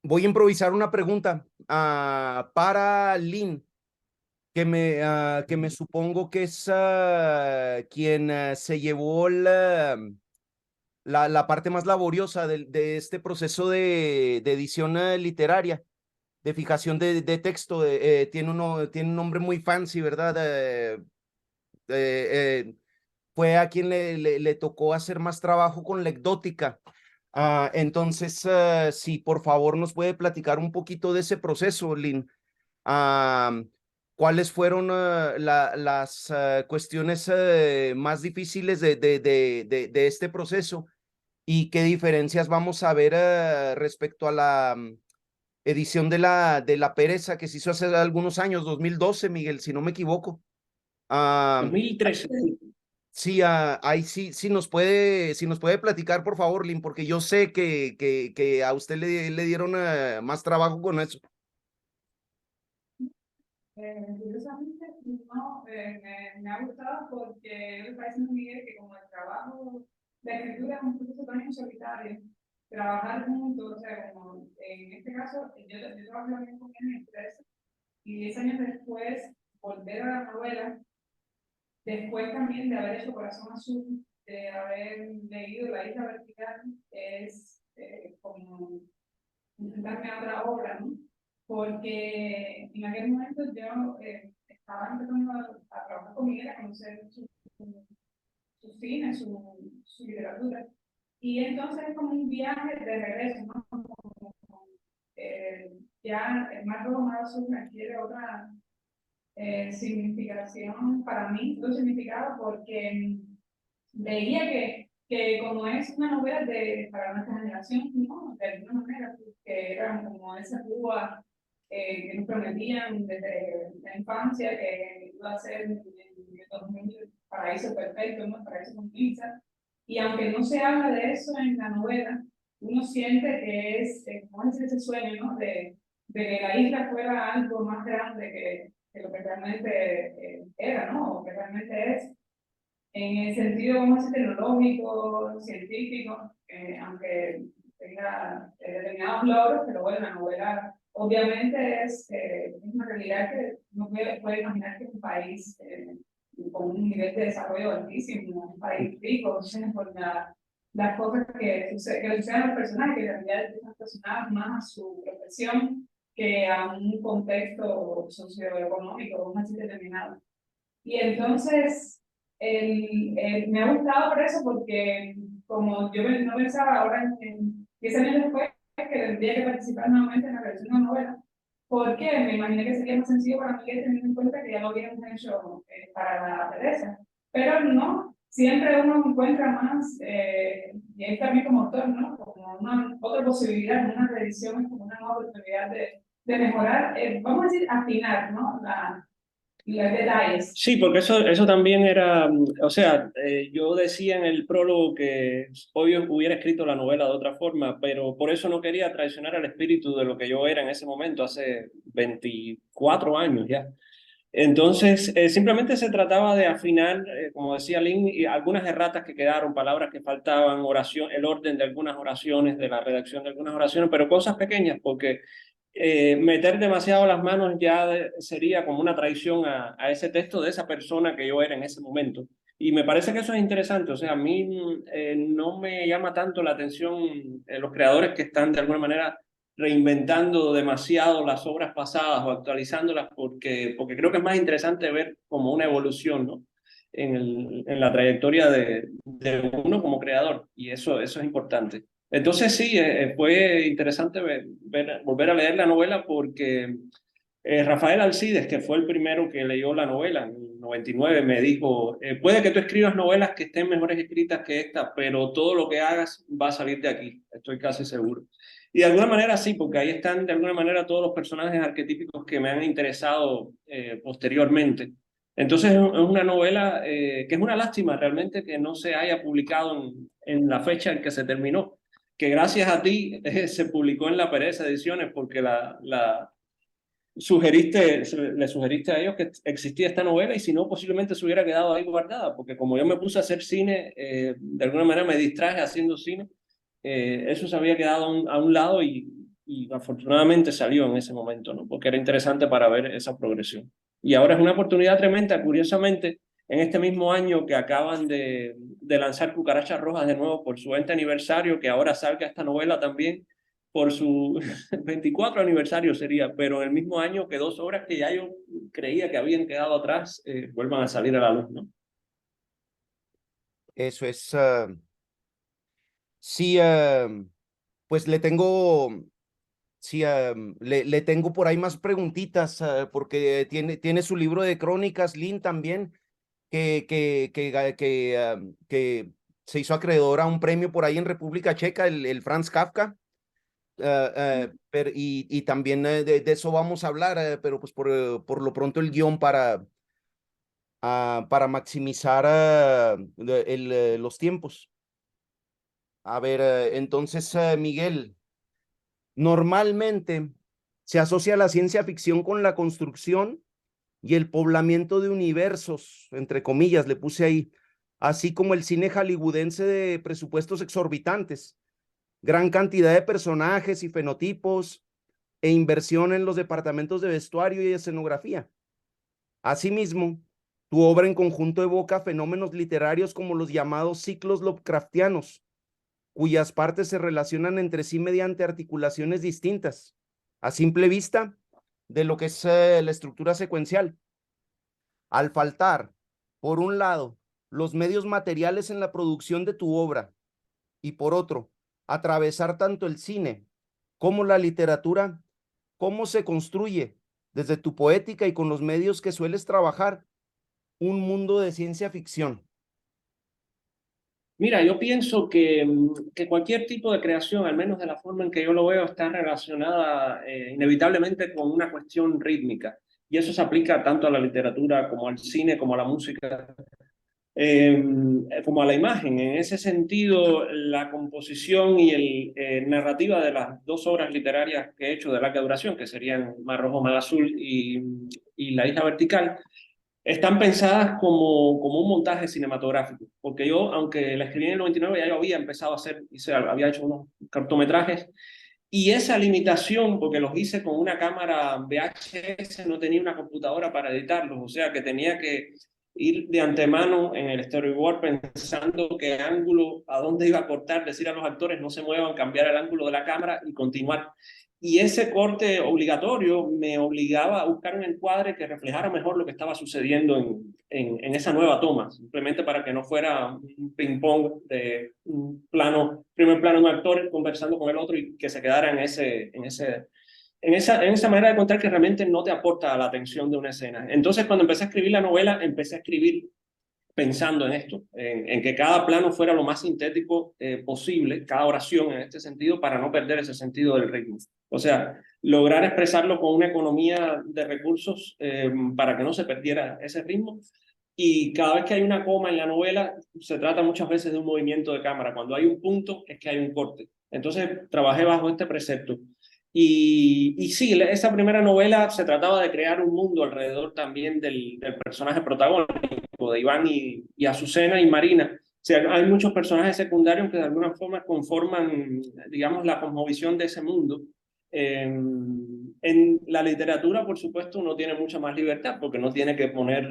Voy a improvisar una pregunta para Lynn, que me supongo que es quien se llevó la parte más laboriosa de este proceso de edición literaria, de fijación de texto. Tiene un nombre muy fancy, ¿verdad? Eh, Fue a quien le tocó hacer más trabajo con Lecdótica. Entonces, si por favor nos puede platicar un poquito de ese proceso, Lynn. Ah, ¿Cuáles fueron las cuestiones más difíciles de este proceso y qué diferencias vamos a ver respecto a la edición de la Pereza que se hizo hace algunos años, 2012, Miguel, si no me equivoco? Ah, 2013. Sí, ahí sí, si nos puede platicar, por favor, Lin, porque yo sé que a usted le dieron más trabajo con eso. Curiosamente, no, me ha gustado porque me parece muy bien que como el trabajo, la escritura es un proceso tan solitario, trabajar juntos, o sea, como en este caso, yo trabajé también con él en empresa y 10 años después volver a la novela, después también de haber hecho Corazón Azul, de haber leído La Isla Vertical, es como intentarme a otra obra, ¿no? Porque en aquel momento yo estaba empezando a trabajar con Miguel, a conocer su cine, su literatura. Y entonces es como un viaje de regreso, ¿no? Ya el Mar Rojo, Mar Azul requiere otra significación para mí, otro significado, porque veía que como es una novela para nuestra generación, ¿no? De alguna manera, pues, que era como esa Cuba que nos prometían desde la infancia, que iba a ser en el 2000 el paraíso perfecto, ¿no? El paraíso con pizza. Y aunque no se habla de eso en la novela, uno siente que como es ese sueño, ¿no? De que la isla fuera algo más grande que lo que realmente era, ¿no? O que realmente es en el sentido, vamos a decir, tecnológico, científico, aunque tenga determinados logros, pero bueno, la novela obviamente es una realidad que no puede imaginar que un país con un nivel de desarrollo altísimo, un país rico, o sea, por las cosas que le suceden a los personajes, que en realidad están relacionadas más a su profesión que a un contexto socioeconómico, vamos a decir, determinado. Y entonces, me ha gustado por eso, porque como no pensaba ahora en 10 años después que tendría que participar nuevamente en la creación de una novela, porque me imaginé que sería más sencillo para mí teniendo en cuenta que ya lo habíamos hecho para la Teresa. Pero no, siempre uno encuentra más, y ahí también como autor, ¿no? Como una otra posibilidad, una revisión, como una nueva oportunidad de mejorar, vamos a decir, afinar, ¿no? Los detalles. Sí, porque eso también era, o sea, yo decía en el prólogo que hoy hubiera escrito la novela de otra forma, pero por eso no quería traicionar el espíritu de lo que yo era en ese momento, hace 24 años ya. Entonces, simplemente se trataba de afinar, como decía Lynn, y algunas erratas que quedaron, palabras que faltaban, oración, el orden de algunas oraciones, de la redacción de algunas oraciones, pero cosas pequeñas, porque meter demasiado las manos ya sería como una traición a ese texto de esa persona que yo era en ese momento. Y me parece que eso es interesante, o sea, a mí no me llama tanto la atención los creadores que están de alguna manera reinventando demasiado las obras pasadas o actualizándolas porque creo que es más interesante ver como una evolución, ¿no? En la trayectoria de uno como creador y eso es importante. Entonces sí, fue interesante volver a leer la novela porque Rafael Alcides, que fue el primero que leyó la novela en el 99, me dijo, puede que tú escribas novelas que estén mejores escritas que esta, pero todo lo que hagas va a salir de aquí, estoy casi seguro. Y de alguna manera sí, porque ahí están de alguna manera todos los personajes arquetípicos que me han interesado posteriormente. Entonces es una novela que es una lástima realmente que no se haya publicado en la fecha en que se terminó, que gracias a ti se publicó en La Pereza Ediciones porque le sugeriste a ellos que existía esta novela y si no, posiblemente se hubiera quedado ahí guardada, porque como yo me puse a hacer cine, de alguna manera me distraje haciendo cine, eso se había quedado a un lado y y afortunadamente salió en ese momento, ¿no? Porque era interesante para ver esa progresión. Y ahora es una oportunidad tremenda, curiosamente, en este mismo año que acaban de lanzar Cucarachas Rojas de nuevo por su 20 aniversario, que ahora salga esta novela también por su 24 aniversario sería, pero en el mismo año que 2 obras que ya yo creía que habían quedado atrás vuelvan a salir a la luz, ¿no? Eso es, sí, pues sí, le tengo por ahí más preguntitas, porque tiene su libro de crónicas, Lynn, también, que se hizo acreedor a un premio por ahí en República Checa, el Franz Kafka. Y también de eso vamos a hablar, pero pues por lo pronto el guión para maximizar los tiempos. A ver, entonces, Miguel, normalmente se asocia la ciencia ficción con la construcción y el poblamiento de universos, entre comillas, le puse ahí, así como el cine hollywoodense de presupuestos exorbitantes, gran cantidad de personajes y fenotipos e inversión en los departamentos de vestuario y escenografía. Asimismo, tu obra en conjunto evoca fenómenos literarios como los llamados ciclos Lovecraftianos, cuyas partes se relacionan entre sí mediante articulaciones distintas, a simple vista, de lo que es la estructura secuencial. Al faltar, por un lado, los medios materiales en la producción de tu obra y por otro, atravesar tanto el cine como la literatura, ¿cómo se construye desde tu poética y con los medios que sueles trabajar un mundo de ciencia ficción? Mira, yo pienso que cualquier tipo de creación, al menos de la forma en que yo lo veo, está relacionada inevitablemente con una cuestión rítmica. Y eso se aplica tanto a la literatura como al cine, como a la música, como a la imagen. En ese sentido, la composición y el narrativa de las 2 obras literarias que he hecho de larga duración, que serían Mar Rojo, Mar Azul y La Isla Vertical, están pensadas como un montaje cinematográfico, porque yo, aunque la escribí en el 99, ya yo había empezado a hacer, había hecho unos cortometrajes, y esa limitación, porque los hice con una cámara VHS, no tenía una computadora para editarlos, o sea que tenía que ir de antemano en el storyboard pensando qué ángulo, a dónde iba a cortar, decir a los actores no se muevan, cambiar el ángulo de la cámara y continuar. Y ese corte obligatorio me obligaba a buscar un encuadre que reflejara mejor lo que estaba sucediendo en esa nueva toma, simplemente para que no fuera un ping-pong de un primer plano de un actor conversando con el otro y que se quedara en esa manera de contar que realmente no te aporta la atención de una escena. Entonces, cuando empecé a escribir la novela, empecé a escribir pensando en esto, en que cada plano fuera lo más sintético posible, cada oración en este sentido, para no perder ese sentido del ritmo. O sea, lograr expresarlo con una economía de recursos para que no se perdiera ese ritmo. Y cada vez que hay una coma en la novela, se trata muchas veces de un movimiento de cámara. Cuando hay un punto, es que hay un corte. Entonces, trabajé bajo este precepto. Y sí, esa primera novela se trataba de crear un mundo alrededor también del personaje protagónico, de Iván y Azucena y Marina. O sea, hay muchos personajes secundarios que de alguna forma conforman, digamos, la cosmovisión de ese mundo. En la literatura, por supuesto, uno tiene mucha más libertad porque no tiene que poner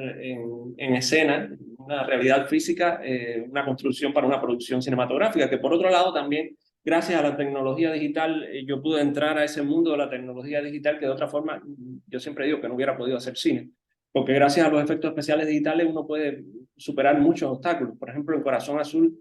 en escena una realidad física, una construcción para una producción cinematográfica, que por otro lado también gracias a la tecnología digital, yo pude entrar a ese mundo de la tecnología digital que de otra forma, yo siempre digo que no hubiera podido hacer cine, porque gracias a los efectos especiales digitales uno puede superar muchos obstáculos. Por ejemplo, en Corazón Azul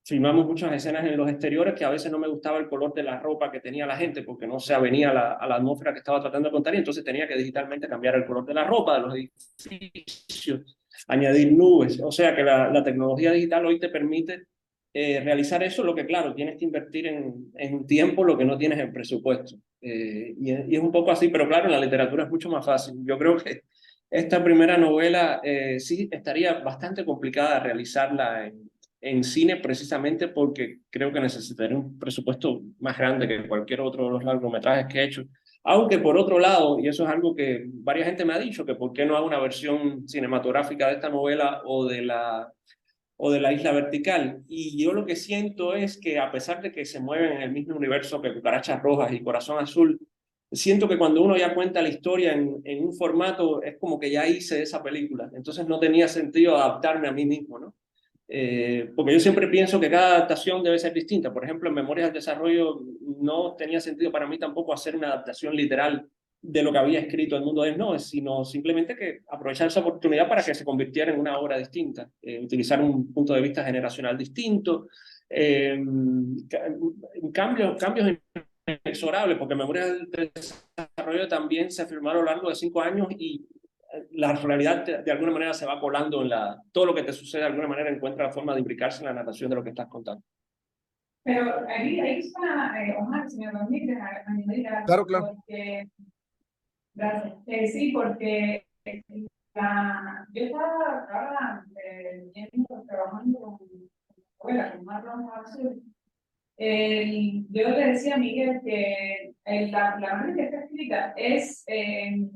filmamos muchas escenas en los exteriores que a veces no me gustaba el color de la ropa que tenía la gente porque no se avenía a la atmósfera que estaba tratando de contar y entonces tenía que digitalmente cambiar el color de la ropa, de los edificios, añadir nubes. O sea que la tecnología digital hoy te permite realizar eso, lo que claro, tienes que invertir en tiempo lo que no tienes en presupuesto. Y es un poco así, pero claro, en la literatura es mucho más fácil. Yo creo que esta primera novela sí estaría bastante complicada realizarla en cine precisamente porque creo que necesitaría un presupuesto más grande que cualquier otro de los largometrajes que he hecho. Aunque por otro lado, y eso es algo que varias gente me ha dicho, que por qué no hago una versión cinematográfica de esta novela o de la o de la isla vertical. Y yo lo que siento es que a pesar de que se mueven en el mismo universo que Cucarachas Rojas y Corazón Azul, siento que cuando uno ya cuenta la historia en un formato, es como que ya hice esa película. Entonces no tenía sentido adaptarme a mí mismo, ¿no? Porque yo siempre pienso que cada adaptación debe ser distinta. Por ejemplo, en Memorias del Desarrollo no tenía sentido para mí tampoco hacer una adaptación literal de lo que había escrito El Mundo de No, sino simplemente que aprovechar esa oportunidad para que se convirtiera en una obra distinta, utilizar un punto de vista generacional distinto, cambios inexorables, porque Memorias del Desarrollo también se firmó a lo largo de 5 años y la realidad de alguna manera se va colando en todo lo que te sucede de alguna manera encuentra la forma de imbricarse en la narración de lo que estás contando. Pero ahí está, Omar, si me permite añadir algo, Claro, claro. porque, gracias. Sí, porque yo estaba ahora trabajando con Mar Roja Azul. Yo le decía a Miguel que la manera que está escrita es,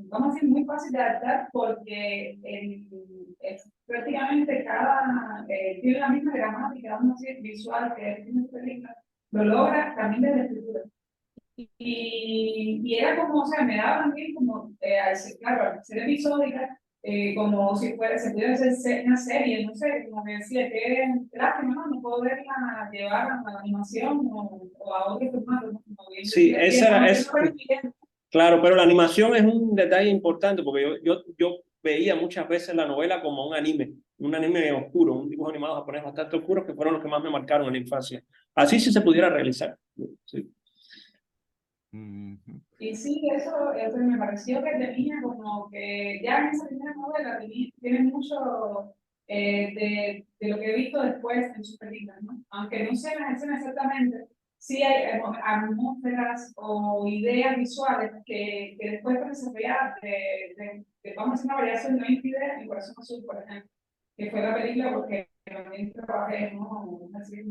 vamos a decir, muy fácil de adaptar porque prácticamente tiene la misma gramática, vamos a decir, visual que tiene su película, lo logra también desde la escritura. Y era como, o sea, me daba también como, claro, al ser episódica, como si se pudiera hacer una serie, no sé, como me decía, que lástima, no puedo verla llevar a la animación o a otro formato. ¿No? Sí, claro, pero la animación es un detalle importante porque yo veía muchas veces la novela como un anime oscuro, un dibujo animado japonés bastante oscuro, que fueron los que más me marcaron en la infancia. Así sí se pudiera realizar. Sí. Y sí, eso me pareció que tenía como que ya en esa primera novela tiene mucho de lo que he visto después en sus películas, ¿no? Aunque no sé las escenas exactamente, sí hay atmósferas o ideas visuales que después pueden desarrollar vamos a hacer una variación de 20 ideas en Corazón Azul, por ejemplo, que fue la película porque también trabajé, ¿no? Así,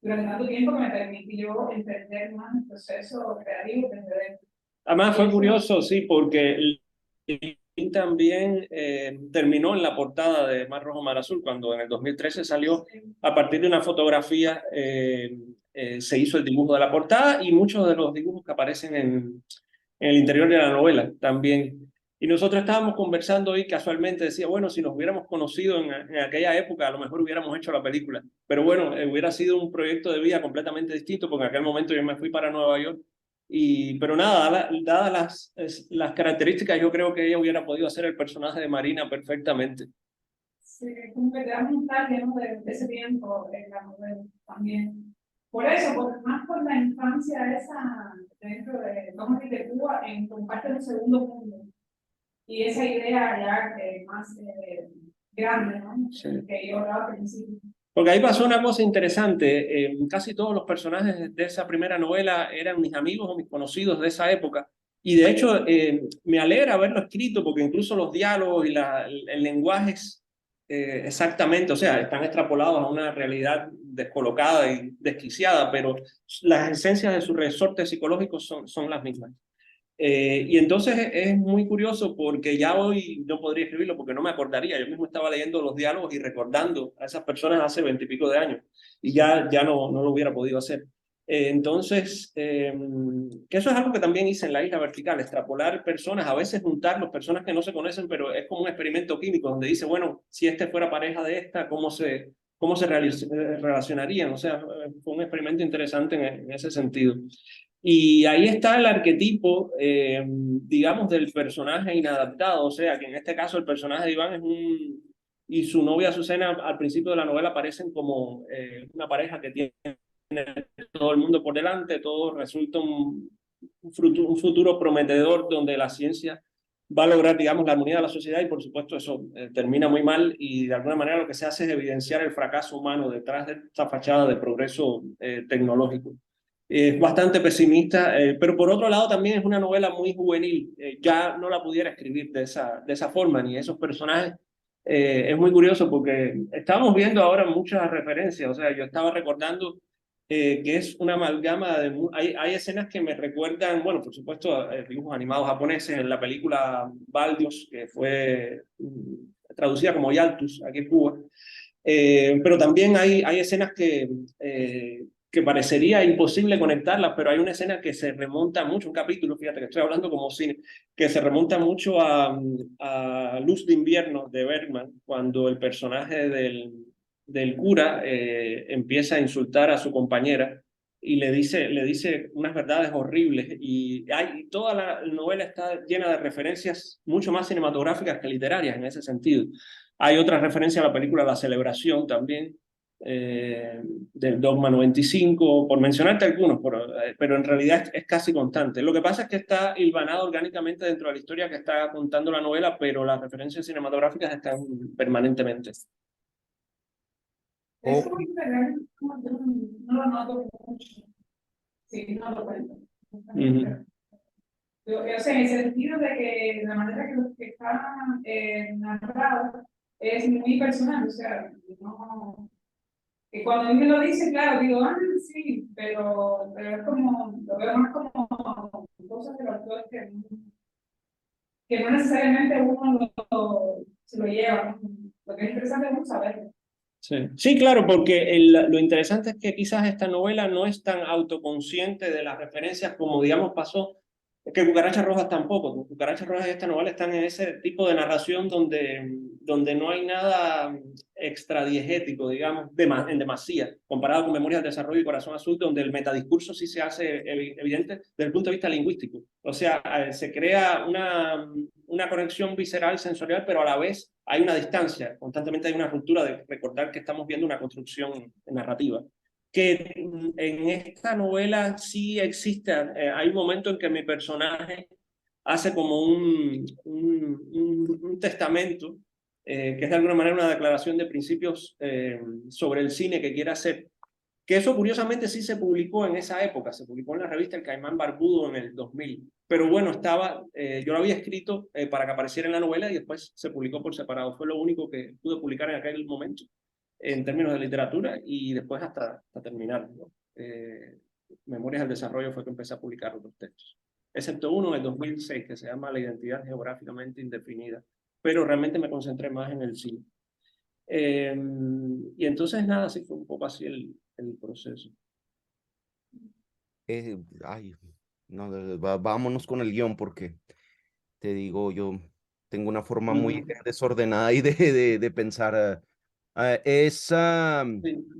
durante tanto tiempo que me permitió entender más el proceso creativo desde dentro. Además fue curioso, sí, porque también terminó en la portada de Mar Rojo, Mar Azul, cuando en el 2013 salió a partir de una fotografía, se hizo el dibujo de la portada y muchos de los dibujos que aparecen en el interior de la novela también. Y nosotros estábamos conversando y casualmente decía, bueno, si nos hubiéramos conocido en aquella época, a lo mejor hubiéramos hecho la película. Pero bueno, hubiera sido un proyecto de vida completamente distinto, porque en aquel momento yo me fui para Nueva York. Pero nada, dadas las características, yo creo que ella hubiera podido hacer el personaje de Marina perfectamente. Sí, como que te da nostalgia, ¿no? de ese tiempo en la novela también. Por eso, más por la infancia esa, dentro de, vamos a decir, de Cuba, en comparte un segundo mundo. Y esa idea ya más grande, ¿no? Sí. Que yo hablaba al principio. Porque ahí pasó una cosa interesante. Casi todos los personajes de esa primera novela eran mis amigos o mis conocidos de esa época. Y de hecho, me alegra haberlo escrito porque incluso los diálogos y el lenguaje es exactamente, o sea, están extrapolados a una realidad descolocada y desquiciada, pero las esencias de sus resortes psicológicos son las mismas. Y entonces es muy curioso porque ya hoy no podría escribirlo porque no me acordaría. Yo mismo estaba leyendo los diálogos y recordando a esas personas hace 20 y pico de años y ya no lo hubiera podido hacer. Entonces, que eso es algo que también hice en la isla vertical, extrapolar personas, a veces juntarlos, personas que no se conocen, pero es como un experimento químico donde dice, bueno, si este fuera pareja de esta, ¿cómo se relacionarían? O sea, fue un experimento interesante en ese sentido. Y ahí está el arquetipo, digamos, del personaje inadaptado, o sea, que en este caso el personaje de Iván y su novia Azucena al principio de la novela aparecen como una pareja que tiene todo el mundo por delante, todo resulta un futuro prometedor donde la ciencia va a lograr, digamos, la armonía de la sociedad y por supuesto eso termina muy mal y de alguna manera lo que se hace es evidenciar el fracaso humano detrás de esta fachada de progreso tecnológico. Es bastante pesimista, pero por otro lado también es una novela muy juvenil. Ya no la pudiera escribir de esa forma, ni esos personajes. Es muy curioso porque estábamos viendo ahora muchas referencias, o sea, yo estaba recordando que es una amalgama de... Hay escenas que me recuerdan, bueno, por supuesto, a dibujos animados japoneses en la película Baldios, que fue traducida como Yaltus aquí en Cuba. Pero también hay escenas que parecería imposible conectarlas, pero hay una escena que se remonta mucho, un capítulo, fíjate que estoy hablando como cine, que se remonta mucho a Luz de Invierno de Bergman, cuando el personaje del cura empieza a insultar a su compañera y le dice unas verdades horribles, y toda la novela está llena de referencias mucho más cinematográficas que literarias en ese sentido. Hay otra referencia a la película La Celebración también, del Dogma 95, por mencionarte algunos, pero en realidad es casi constante. Lo que pasa es que está hilvanado orgánicamente dentro de la historia que está contando la novela, pero las referencias cinematográficas están permanentemente. Eso es muy interesante, no lo noto mucho. Sí, no lo cuento. O sea, en el sentido de que la manera que está narrado es muy personal, o sea, no, que cuando a mí me lo dice, claro, digo, sí, pero es como, lo veo más como cosas de los autores que no necesariamente uno se lo lleva. Lo que es interesante es uno saberlo. Sí, claro, porque lo interesante es que quizás esta novela no es tan autoconsciente de las referencias como, digamos, pasó, que Cucarachas Rojas tampoco. Cucarachas Rojas y esta novela están en ese tipo de narración donde no hay nada extradiegético, digamos, en demasía, comparado con Memorias del Desarrollo y Corazón Azul, donde el metadiscurso sí se hace evidente desde el punto de vista lingüístico. O sea, se crea una conexión visceral, sensorial, pero a la vez hay una distancia, constantemente hay una ruptura de recordar que estamos viendo una construcción narrativa. Que en esta novela sí existe, hay un momento en que mi personaje hace como un testamento, que es de alguna manera una declaración de principios sobre el cine que quiere hacer. Que eso curiosamente sí se publicó en esa época, se publicó en la revista El Caimán Barbudo en el 2000. Pero bueno, yo lo había escrito para que apareciera en la novela y después se publicó por separado. Fue lo único que pude publicar en aquel momento en términos de literatura y después hasta terminar, ¿no? Memorias del Desarrollo fue que empecé a publicar otros textos. Excepto uno en el 2006 que se llama La identidad geográficamente indefinida. Pero realmente me concentré más en el cine. Y entonces nada, sí fue un poco así el proceso. Ay, no, vámonos con el guión porque te digo, yo tengo una forma muy desordenada y de pensar. Sí,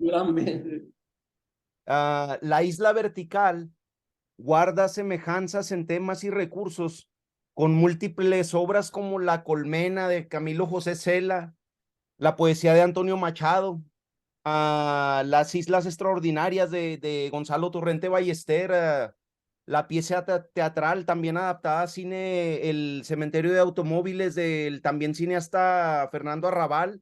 yo también. La isla vertical guarda semejanzas en temas y recursos con múltiples obras como La Colmena de Camilo José Cela, la poesía de Antonio Machado, Las Islas Extraordinarias de Gonzalo Torrente Ballester, la pieza teatral también adaptada a cine, El Cementerio de Automóviles del también cineasta Fernando Arrabal,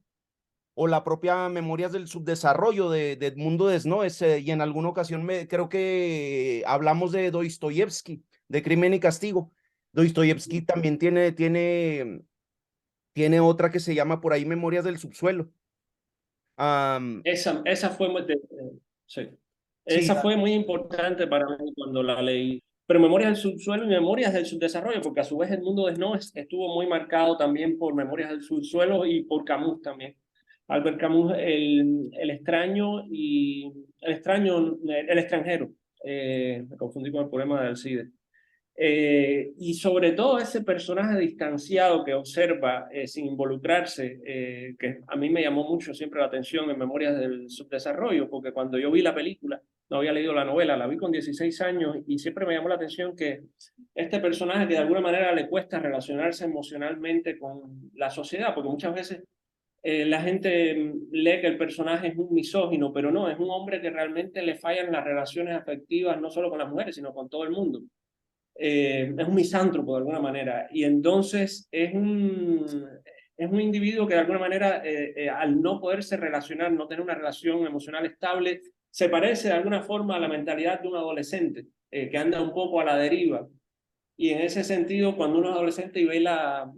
o la propia Memorias del Subdesarrollo de Edmundo Desnoes, y en alguna ocasión creo que hablamos de Dostoyevsky, de Crimen y Castigo. Dostoyevsky también tiene otra que se llama por ahí Memorias del Subsuelo. Esa fue sí. Sí, Esa fue muy importante para mí cuando la leí. Pero Memorias del Subsuelo y Memorias del Subdesarrollo, porque a su vez Edmundo Desnoes estuvo muy marcado también por Memorias del Subsuelo y por Camus también. Albert Camus, el extraño y el extranjero. Me confundí con el poema de Alcide. Y sobre todo ese personaje distanciado que observa sin involucrarse, que a mí me llamó mucho siempre la atención en Memorias del Subdesarrollo, porque cuando yo vi la película, no había leído la novela, la vi con 16 años y siempre me llamó la atención que este personaje que de alguna manera le cuesta relacionarse emocionalmente con la sociedad, porque muchas veces la gente lee que el personaje es un misógino, pero no, es un hombre que realmente le fallan las relaciones afectivas, no solo con las mujeres, sino con todo el mundo. Es un misántropo de alguna manera, y entonces es un individuo que de alguna manera, al no poderse relacionar, no tener una relación emocional estable, se parece de alguna forma a la mentalidad de un adolescente que anda un poco a la deriva. Y en ese sentido, cuando uno es adolescente y ve la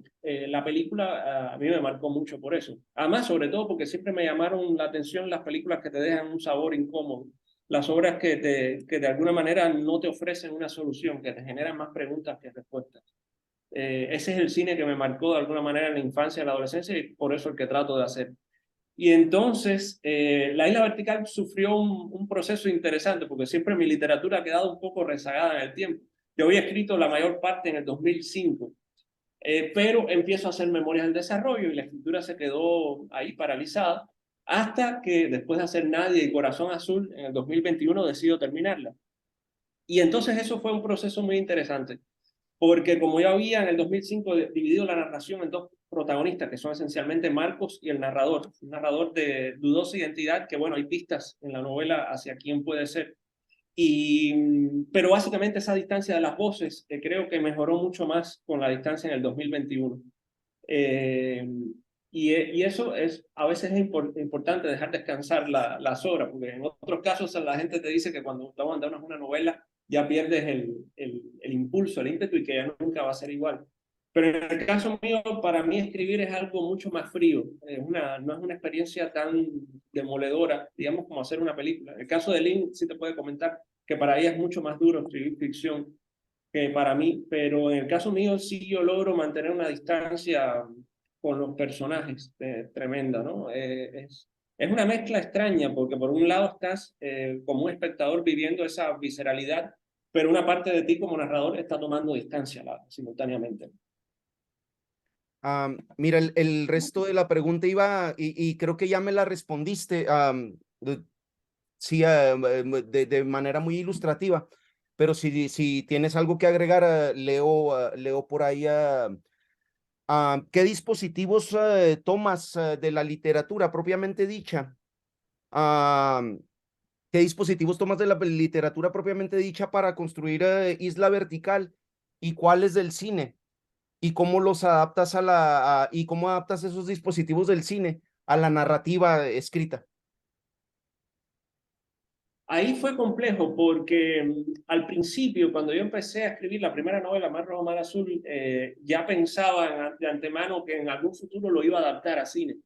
película, a mí me marcó mucho por eso. Además, sobre todo porque siempre me llamaron la atención las películas que te dejan un sabor incómodo, las obras que de alguna manera no te ofrecen una solución, que te generan más preguntas que respuestas. Ese es el cine que me marcó de alguna manera en la infancia y la adolescencia y por eso el que trato de hacer. Y entonces la Isla Vertical sufrió un proceso interesante, porque siempre mi literatura ha quedado un poco rezagada en el tiempo. Yo había escrito la mayor parte en el 2005, pero empiezo a hacer memorias del desarrollo y la escritura se quedó ahí paralizada, hasta que después de hacer Nadie y Corazón Azul, en el 2021 decido terminarla. Y entonces eso fue un proceso muy interesante, porque como ya había en el 2005 dividido la narración en dos protagonistas, que son esencialmente Marcos y el narrador, un narrador de dudosa identidad, que bueno, hay pistas en la novela hacia quién puede ser. Pero básicamente esa distancia de las voces creo que mejoró mucho más con la distancia en el 2021. Y eso es, a veces es importante dejar descansar las obras, porque en otros casos la gente te dice que cuando te abandonas una novela ya pierdes el impulso, el ímpetu y que ya nunca va a ser igual. Pero en el caso mío, para mí escribir es algo mucho más frío, no es una experiencia tan demoledora, digamos, como hacer una película. En el caso de Lynn sí te puede comentar que para ella es mucho más duro escribir ficción que para mí, pero en el caso mío sí yo logro mantener una distancia con los personajes tremenda, ¿no? Es una mezcla extraña porque por un lado estás como un espectador viviendo esa visceralidad, pero una parte de ti como narrador está tomando distancia simultáneamente. Mira, el resto de la pregunta iba, y creo que ya me la respondiste, sí, de manera muy ilustrativa, pero si tienes algo que agregar, leo por ahí. ¿Qué dispositivos tomas de la literatura propiamente dicha? ¿Qué dispositivos tomas de la literatura propiamente dicha para construir Isla Vertical y cuáles del cine? ¿Y cómo los adaptas y cómo adaptas esos dispositivos del cine a la narrativa escrita? Ahí fue complejo porque al principio, cuando yo empecé a escribir la primera novela, Mar Rojo, Mar Azul, ya pensaba de antemano que en algún futuro lo iba a adaptar a cine.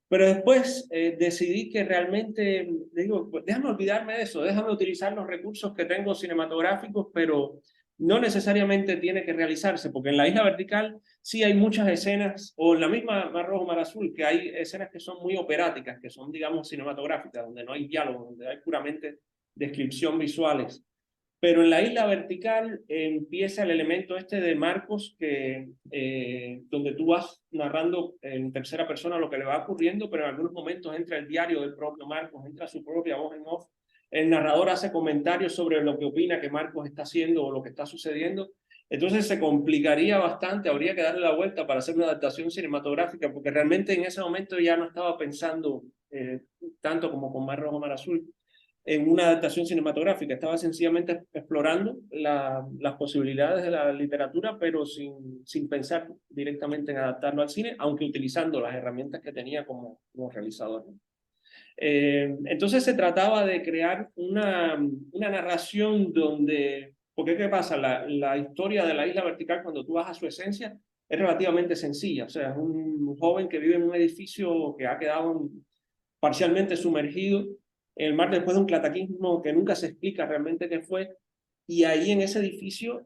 Pero después decidí que realmente, digo, pues déjame olvidarme de eso, déjame utilizar los recursos que tengo cinematográficos, pero no necesariamente tiene que realizarse, porque en la Isla Vertical sí hay muchas escenas, o en la misma Mar Rojo, Mar Azul, que hay escenas que son muy operáticas, que son, digamos, cinematográficas, donde no hay diálogo, donde hay puramente descripción visuales. Pero en la Isla Vertical empieza el elemento este de Marcos, donde tú vas narrando en tercera persona lo que le va ocurriendo, pero en algunos momentos entra el diario del propio Marcos, entra su propia voz en off. El narrador hace comentarios sobre lo que opina que Marcos está haciendo o lo que está sucediendo. Entonces se complicaría bastante, habría que darle la vuelta para hacer una adaptación cinematográfica, porque realmente en ese momento ya no estaba pensando tanto como con Mar Rojo, Mar Azul en una adaptación cinematográfica. Estaba sencillamente explorando las posibilidades de la literatura, pero sin pensar directamente en adaptarlo al cine, aunque utilizando las herramientas que tenía como realizador. Entonces se trataba de crear una narración donde, porque ¿qué pasa? La historia de la Isla Vertical, cuando tú vas a su esencia, es relativamente sencilla. O sea, es un joven que vive en un edificio que ha quedado parcialmente sumergido en el mar después de un cataclismo que nunca se explica realmente qué fue. Y ahí en ese edificio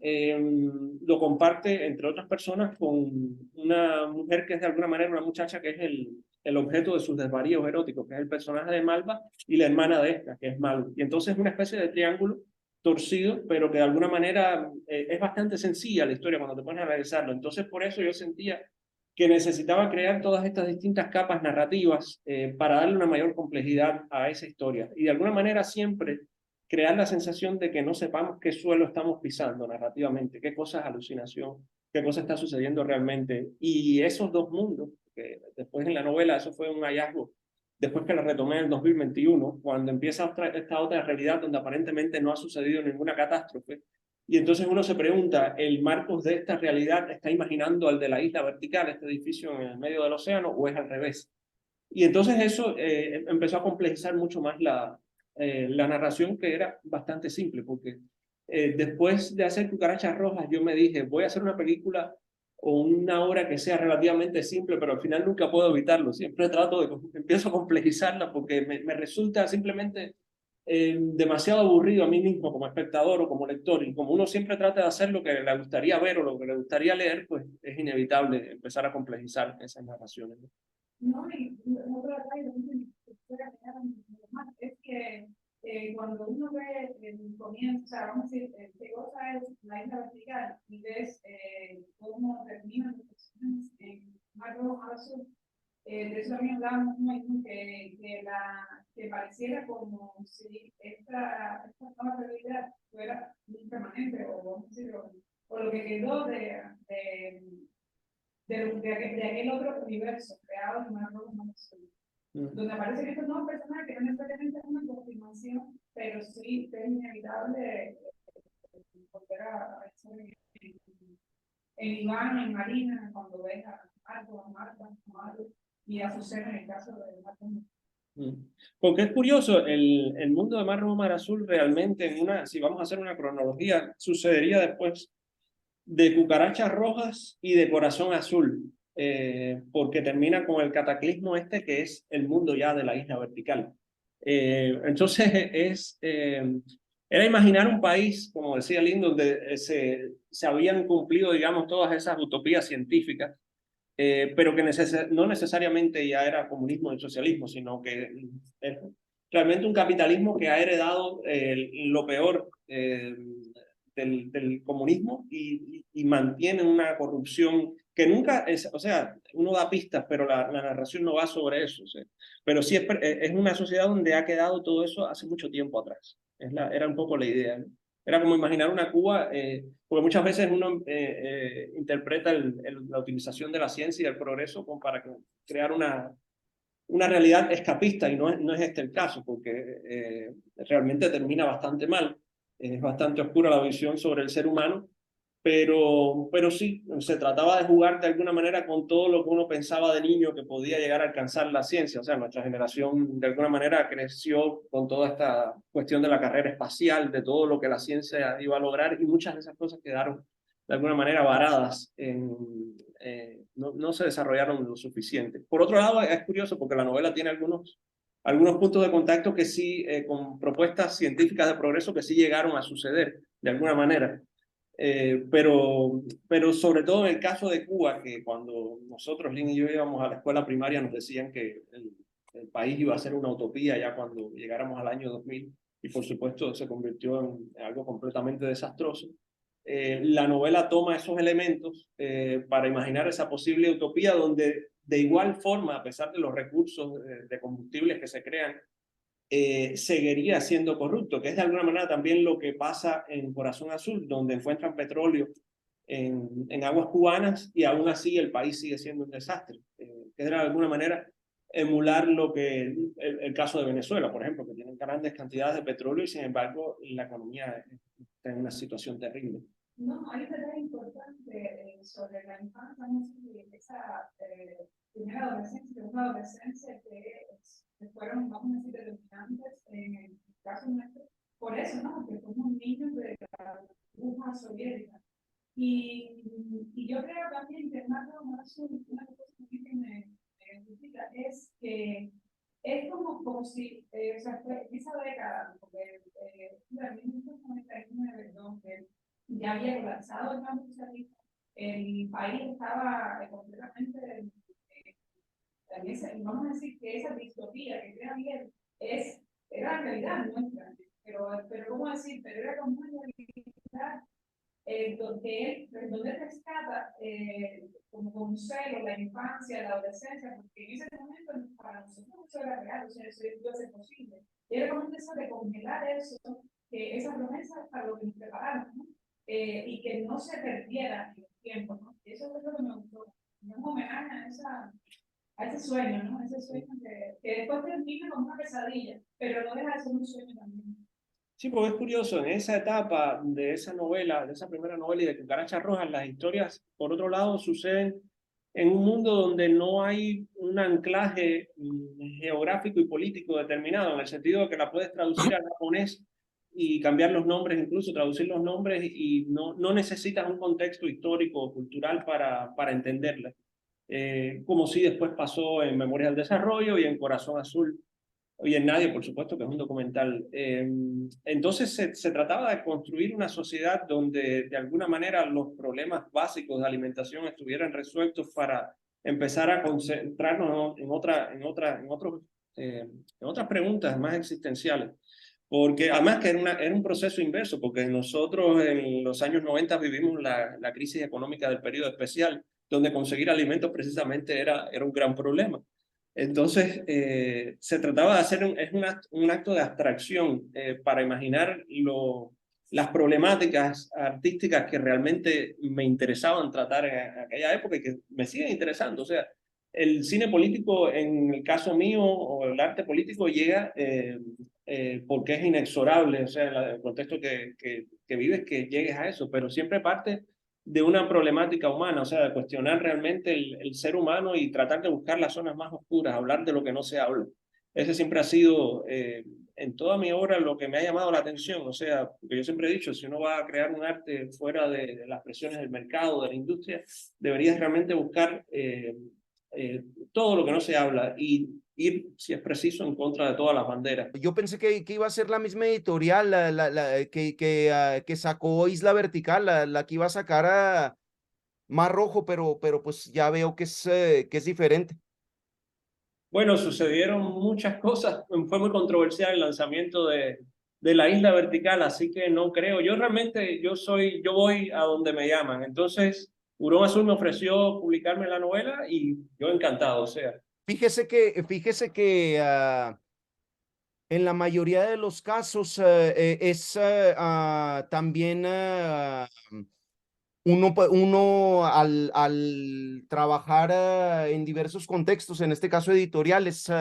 lo comparte, entre otras personas, con una mujer que es de alguna manera una muchacha que es el objeto de sus desvaríos eróticos, que es el personaje de Malva, y la hermana de esta, que es Malu. Y entonces es una especie de triángulo torcido, pero que de alguna manera es bastante sencilla la historia cuando te pones a analizarlo. Entonces por eso yo sentía que necesitaba crear todas estas distintas capas narrativas para darle una mayor complejidad a esa historia. Y de alguna manera siempre crear la sensación de que no sepamos qué suelo estamos pisando narrativamente, qué cosa es alucinación, qué cosa está sucediendo realmente. Y esos dos mundos, que después en la novela eso fue un hallazgo, después que la retomé en el 2021, cuando empieza esta otra realidad donde aparentemente no ha sucedido ninguna catástrofe, y entonces uno se pregunta, ¿el Marcos de esta realidad está imaginando al de la Isla Vertical, este edificio en el medio del océano, o es al revés? Y entonces eso empezó a complejizar mucho más la narración, que era bastante simple, porque después de hacer Cucarachas Rojas, yo me dije, voy a hacer una película o una obra que sea relativamente simple, pero al final nunca puedo evitarlo. Siempre trato empiezo a complejizarla porque me resulta simplemente demasiado aburrido a mí mismo como espectador o como lector. Y como uno siempre trata de hacer lo que le gustaría ver o lo que le gustaría leer, pues es inevitable empezar a complejizar esas narraciones, ¿no? No, y otro detalle es que cuando uno ve el comienzo, o sea, vamos a decir, que cosa es la isla vertical y ves cómo terminan los personajes en Mar Rojo, Mar Azul, de eso también hablábamos un momento que pareciera como si esta nueva realidad fuera impermanente o, vamos a decir, o lo que quedó de aquel otro universo creado en Mar Rojo, Mar Azul, donde aparecen estos nuevos personajes que no necesariamente es una continuación, pero sí es inevitable volver a estar en Iván, en Marina, cuando ves a Marco, a Marta, a Mario, y a Susana en el caso de Marco. Porque es curioso, el mundo de Mar Rojo, Mar Azul realmente, si vamos a hacer una cronología, sucedería después de Cucarachas Rojas y de Corazón Azul, porque termina con el cataclismo este que es el mundo ya de la isla vertical. Entonces era imaginar un país, como decía Lynn, donde se habían cumplido, digamos, todas esas utopías científicas, pero que no necesariamente ya era comunismo y socialismo, sino que es realmente un capitalismo que ha heredado lo peor del comunismo y mantiene una corrupción que nunca es, o sea, uno da pistas, pero la narración no va sobre eso. O sea, pero sí es una sociedad donde ha quedado todo eso hace mucho tiempo atrás. Era un poco la idea, ¿no? Era como imaginar una Cuba, porque muchas veces uno interpreta la utilización de la ciencia y del progreso como para crear una realidad escapista, y no es este el caso, porque realmente termina bastante mal. Es bastante oscura la visión sobre el ser humano, pero sí, se trataba de jugar de alguna manera con todo lo que uno pensaba de niño que podía llegar a alcanzar la ciencia. O sea, nuestra generación de alguna manera creció con toda esta cuestión de la carrera espacial, de todo lo que la ciencia iba a lograr, y muchas de esas cosas quedaron de alguna manera varadas, no se desarrollaron lo suficiente. Por otro lado, es curioso porque la novela tiene algunos puntos de contacto que sí, con propuestas científicas de progreso que sí llegaron a suceder de alguna manera. Pero sobre todo en el caso de Cuba, que cuando nosotros, Lynn y yo, íbamos a la escuela primaria, nos decían que el país iba a ser una utopía ya cuando llegáramos al año 2000, y por supuesto se convirtió en algo completamente desastroso. La novela toma esos elementos para imaginar esa posible utopía donde de igual forma, a pesar de los recursos de combustibles que se crean, seguiría siendo corrupto, que es de alguna manera también lo que pasa en Corazón Azul, donde encuentran petróleo en aguas cubanas y aún así el país sigue siendo un desastre. Que es de alguna manera emular lo que el caso de Venezuela, por ejemplo, que tienen grandes cantidades de petróleo y sin embargo la economía está en una situación terrible. No, hay un detalle importante sobre la infancia, no sé, esa primera adolescencia, segunda adolescencia que fueron, vamos a decir, determinantes en el caso nuestro. Por eso, ¿no? Porque fuimos niños de la burbuja soviética. Y yo creo también que más una cosa que me identifica es que es como si, o sea, fue esa década, porque en 1999, donde ya había colapsado el campo socialista, el país estaba completamente, vamos a decir que esa distopía que crea Miguel era la realidad nuestra, pero ¿cómo decir? Pero era como una realidad donde él rescata como consuelo la infancia, la adolescencia, porque en ese momento para nosotros eso era real, o sea, eso iba a ser posible. Y era como un deseo de congelar eso, que esa promesa para lo que nos prepararon, ¿no? Y que no se perdiera en el tiempo, ¿no? Y eso es lo que me gustó. Un homenaje a ese sueño, ¿no? Ese sueño que después termina como una pesadilla, pero no deja de ser un sueño también. Sí, porque es curioso, en esa etapa de esa novela, de esa primera novela y de Cucarachas Rojas, las historias, por otro lado, suceden en un mundo donde no hay un anclaje geográfico y político determinado, en el sentido de que la puedes traducir al japonés y cambiar los nombres, incluso traducir los nombres, y no necesitas un contexto histórico o cultural para entenderla. Como si después pasó en Memorias del Desarrollo y en Corazón Azul, y en Nadie, por supuesto, que es un documental. Entonces se trataba de construir una sociedad donde de alguna manera los problemas básicos de alimentación estuvieran resueltos para empezar a concentrarnos en otras preguntas más existenciales. Porque además que era un proceso inverso, porque nosotros en los años 90 vivimos la crisis económica del periodo especial, donde conseguir alimentos precisamente era un gran problema. Entonces, se trataba de hacer un acto de abstracción para imaginar las problemáticas artísticas que realmente me interesaban tratar en aquella época y que me siguen interesando. O sea, el cine político, en el caso mío, o el arte político, llega porque es inexorable, o sea, en el contexto que vives, que llegues a eso, pero siempre parte de una problemática humana, o sea, de cuestionar realmente el ser humano y tratar de buscar las zonas más oscuras, hablar de lo que no se habla. Ese siempre ha sido, en toda mi obra, lo que me ha llamado la atención, o sea, porque yo siempre he dicho, si uno va a crear un arte fuera de las presiones del mercado, de la industria, deberías realmente buscar todo lo que no se habla y ir, si es preciso, en contra de todas las banderas. Yo pensé que iba a ser la misma editorial que sacó Isla Vertical, la que iba a sacar a Mar Rojo, pero pues ya veo que es diferente. Bueno, sucedieron muchas cosas, fue muy controversial el lanzamiento de la Isla Vertical, así que no creo, yo realmente, yo voy a donde me llaman, entonces Hurón Azul me ofreció publicarme la novela y yo encantado, o sea. Fíjese que en la mayoría de los casos es también uno al trabajar en diversos contextos, en este caso editoriales,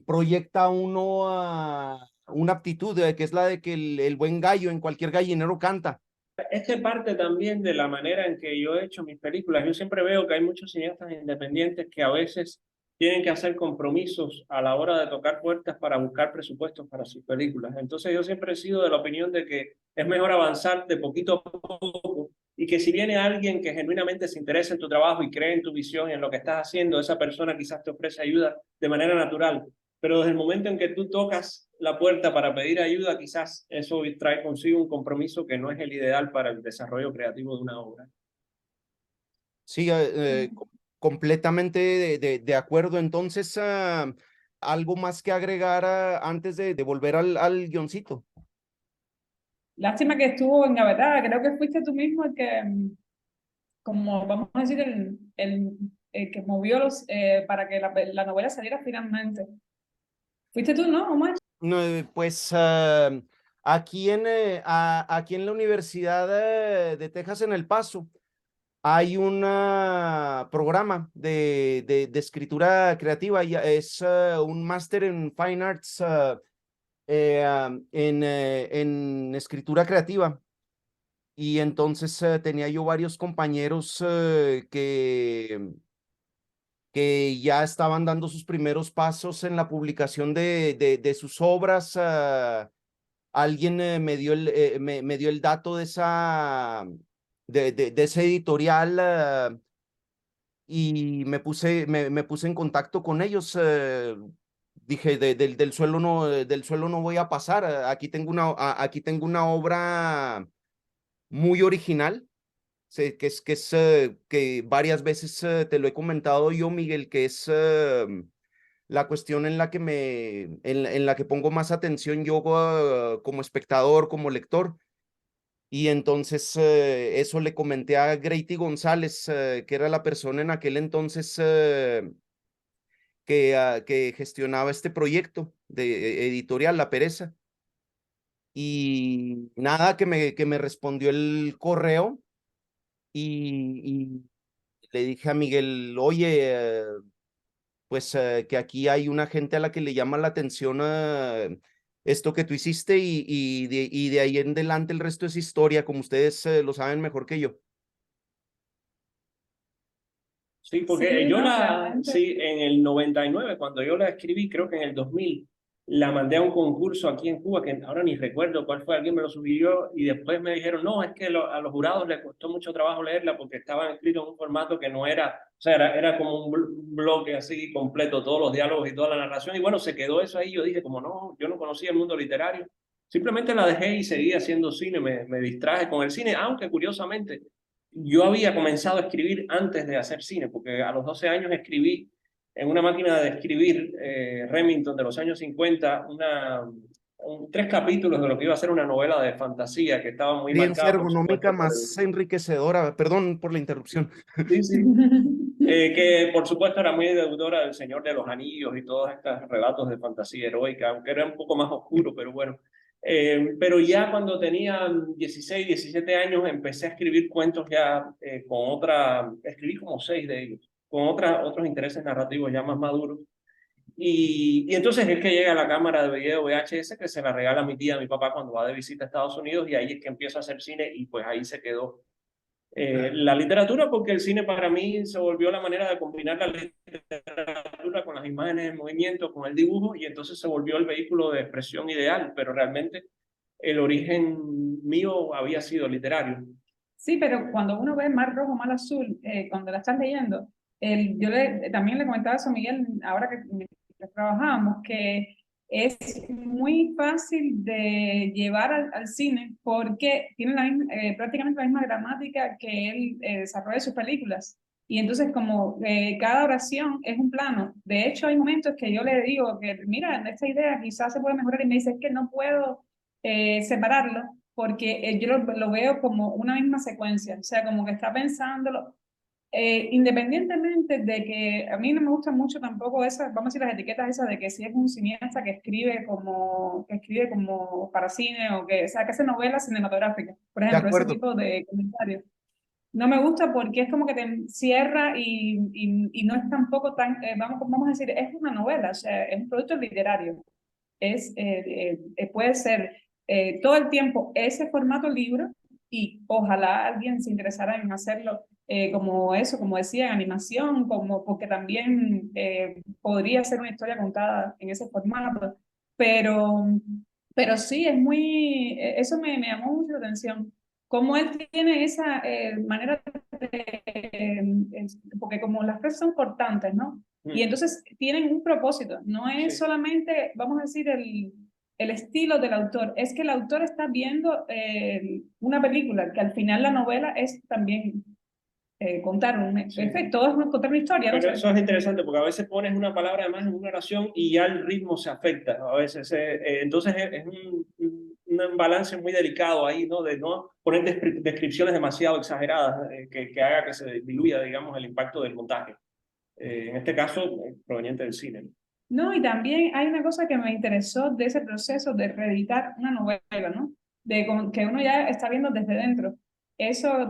proyecta uno una aptitud que es la de que el buen gallo en cualquier gallinero canta. Es que parte también de la manera en que yo he hecho mis películas. Yo siempre veo que hay muchos cineastas independientes que a veces tienen que hacer compromisos a la hora de tocar puertas para buscar presupuestos para sus películas. Entonces yo siempre he sido de la opinión de que es mejor avanzar de poquito a poco y que si viene alguien que genuinamente se interesa en tu trabajo y cree en tu visión y en lo que estás haciendo, esa persona quizás te ofrece ayuda de manera natural. Pero desde el momento en que tú tocas la puerta para pedir ayuda, quizás eso trae consigo un compromiso que no es el ideal para el desarrollo creativo de una obra. Sí, completamente de acuerdo. Entonces, algo más que agregar antes de volver al guioncito. Lástima que estuvo engavetada, creo que fuiste tú mismo el que, como vamos a decir, el que movió para que la novela saliera finalmente. Fuiste tú, ¿no, Omar? No, pues aquí aquí en la Universidad de Texas en El Paso hay un programa de escritura creativa, es un máster en Fine Arts en escritura creativa. Y entonces tenía yo varios compañeros que ya estaban dando sus primeros pasos en la publicación de sus obras. Alguien me dio el dato de de ese editorial y me puse en contacto con ellos. Dije, del suelo no voy a pasar. Aquí tengo una obra muy original. Sí, que varias veces te lo he comentado yo, Miguel, que es la cuestión en la que en la que pongo más atención yo como espectador, como lector. Y entonces eso le comenté a Grady González, que era la persona en aquel entonces que gestionaba este proyecto de editorial La Pereza. Y nada, que me respondió el correo y le dije a Miguel, oye, pues que aquí hay una gente a la que le llama la atención esto que tú hiciste y de ahí en adelante el resto es historia, como ustedes lo saben mejor que yo. Sí, porque Sí, no, realmente. sí, en el 99, cuando yo la escribí, creo que en el 2000, la mandé a un concurso aquí en Cuba, que ahora ni recuerdo cuál fue, alguien me lo sugirió y después me dijeron, no, es que a los jurados les costó mucho trabajo leerla porque estaban escritos en un formato que no era, o sea, era como un bloque así completo, todos los diálogos y toda la narración, y bueno, se quedó eso ahí, yo dije, como no, yo no conocía el mundo literario, simplemente la dejé y seguí haciendo cine, me distraje con el cine, aunque curiosamente yo había comenzado a escribir antes de hacer cine, porque a los 12 años escribí en una máquina de escribir Remington de los años 50 3 capítulos de lo que iba a ser una novela de fantasía que estaba muy Experiencia marcada, por ergonómica supuesto, más enriquecedora. Perdón por la interrupción. Sí, sí. Que por supuesto era muy deudora del Señor de los Anillos y todos estos relatos de fantasía heroica, aunque era un poco más oscuro, pero bueno. Pero ya cuando tenía 16, 17 años empecé a escribir cuentos ya escribí como 6 de ellos, con otros intereses narrativos ya más maduros. Y entonces es que llega a la cámara de video VHS que se la regala mi tía, mi papá cuando va de visita a Estados Unidos, y ahí es que empiezo a hacer cine y pues ahí se quedó la literatura, porque el cine para mí se volvió la manera de combinar la literatura con las imágenes en movimiento, con el dibujo, y entonces se volvió el vehículo de expresión ideal, pero realmente el origen mío había sido literario. Sí, pero cuando uno ve Mar Rojo, Mar Azul, cuando la estás leyendo, también le comentaba eso a Miguel, ahora que mientras trabajábamos, que es muy fácil de llevar al cine porque tiene prácticamente la misma gramática que él desarrolla sus películas. Y entonces como cada oración es un plano. De hecho, hay momentos que yo le digo que, mira, esta idea quizás se puede mejorar y me dice, es que no puedo separarlo porque yo lo veo como una misma secuencia, o sea, como que está pensándolo, independientemente de que a mí no me gusta mucho tampoco esas, vamos a decir, las etiquetas esas de que si es un cineasta que escribe como para cine o que, o sea, que hace novelas cinematográficas, por De ejemplo, ese acuerdo. tipo de comentarios. No me gusta porque es como que te encierra y no es tampoco tan, vamos a decir, es una novela, o sea, es un producto literario. Puede ser todo el tiempo ese formato libro y ojalá alguien se interesara en hacerlo como eso, como decía, en animación, porque también podría ser una historia contada en ese formato. Pero, pero sí, eso me llamó mucho la atención. Cómo él tiene esa manera porque como las frases son cortantes, ¿no? Y entonces tienen un propósito, no es Sí. solamente, vamos a decir, el estilo del autor, es que el autor está viendo una película, que al final la novela es también contar Sí. efecto, es contar una historia, no Pero sé. eso es interesante porque a veces pones una palabra más en una oración y ya el ritmo se afecta. A veces, entonces es un balance muy delicado ahí, ¿no? De no poner descripciones demasiado exageradas que haga que se diluya, digamos, el impacto del montaje. En este caso, proveniente del cine. No, y también hay una cosa que me interesó de ese proceso de reeditar una novela, ¿no? Que uno ya está viendo desde dentro. Eso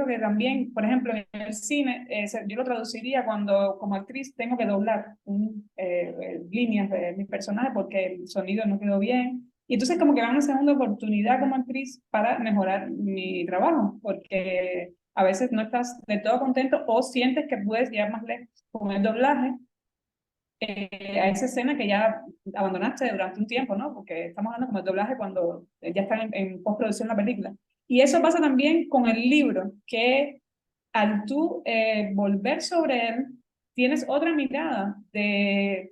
que también, por ejemplo, en el cine, yo lo traduciría cuando como actriz tengo que doblar líneas de mi personaje porque el sonido no quedó bien. Y entonces como que va una segunda oportunidad como actriz para mejorar mi trabajo, porque a veces no estás de todo contento o sientes que puedes llegar más lejos con el doblaje a esa escena que ya abandonaste durante un tiempo, ¿no? Porque estamos hablando como el doblaje cuando ya están en postproducción la película. Y eso pasa también con el libro, que al tú volver sobre él, tienes otra mirada,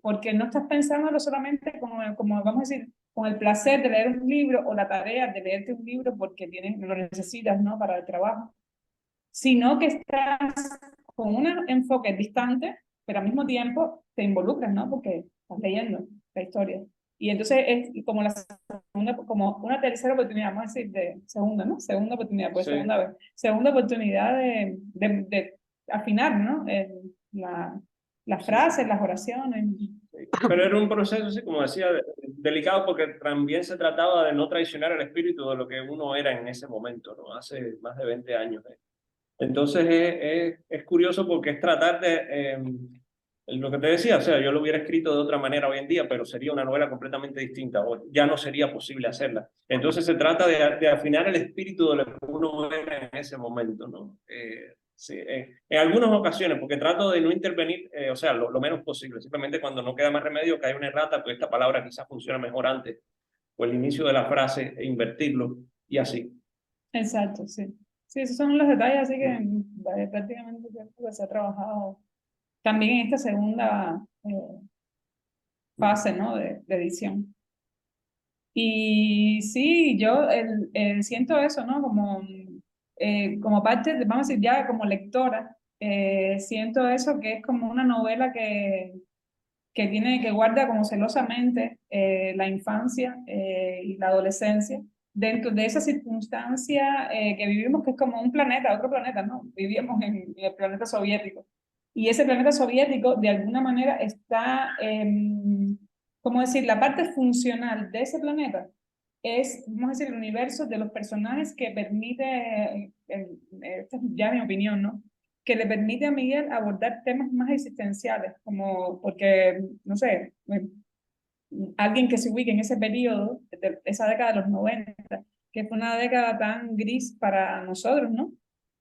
porque no estás pensándolo solamente como, vamos a decir, con el placer de leer un libro o la tarea de leerte un libro porque lo necesitas, ¿no? Para el trabajo, sino que estás con un enfoque distante, pero al mismo tiempo te involucras, ¿no? Porque estás leyendo la historia. Y entonces es como como una tercera oportunidad, vamos a decir, de segunda, ¿no? Segunda oportunidad, pues Sí. segunda vez. Segunda oportunidad de afinar, ¿no? Las frases, las oraciones. Pero era un proceso, así como decía, delicado porque también se trataba de no traicionar el espíritu de lo que uno era en ese momento, ¿no? Hace más de 20 años. Entonces es curioso porque es tratar de, lo que te decía, o sea, yo lo hubiera escrito de otra manera hoy en día, pero sería una novela completamente distinta, o ya no sería posible hacerla. Entonces se trata de afinar el espíritu de lo que uno era en ese momento, ¿no? Sí, en algunas ocasiones, porque trato de no intervenir, o sea, lo menos posible, simplemente cuando no queda más remedio que hay una errata, pues esta palabra quizás funciona mejor antes, o el inicio de la frase, e invertirlo, y así. Exacto, sí. Sí, esos son los detalles, así que prácticamente creo que se ha trabajado también en esta segunda fase, ¿no? De edición. Y sí, yo siento eso, ¿no? Como como parte, vamos a decir, ya como lectora, siento eso que es como una novela que guarda como celosamente la infancia y la adolescencia dentro de esa circunstancia que vivimos, que es como un planeta, otro planeta, ¿no? Vivíamos en el planeta soviético. Y ese planeta soviético, de alguna manera, está, ¿cómo decir? La parte funcional de ese planeta es, vamos a decir, el universo de los personajes que permite, esta es ya mi opinión, ¿no? Que le permite a Miguel abordar temas más existenciales, como porque, no sé, alguien que se ubique en ese periodo, de esa década de los 90, que fue una década tan gris para nosotros, ¿no?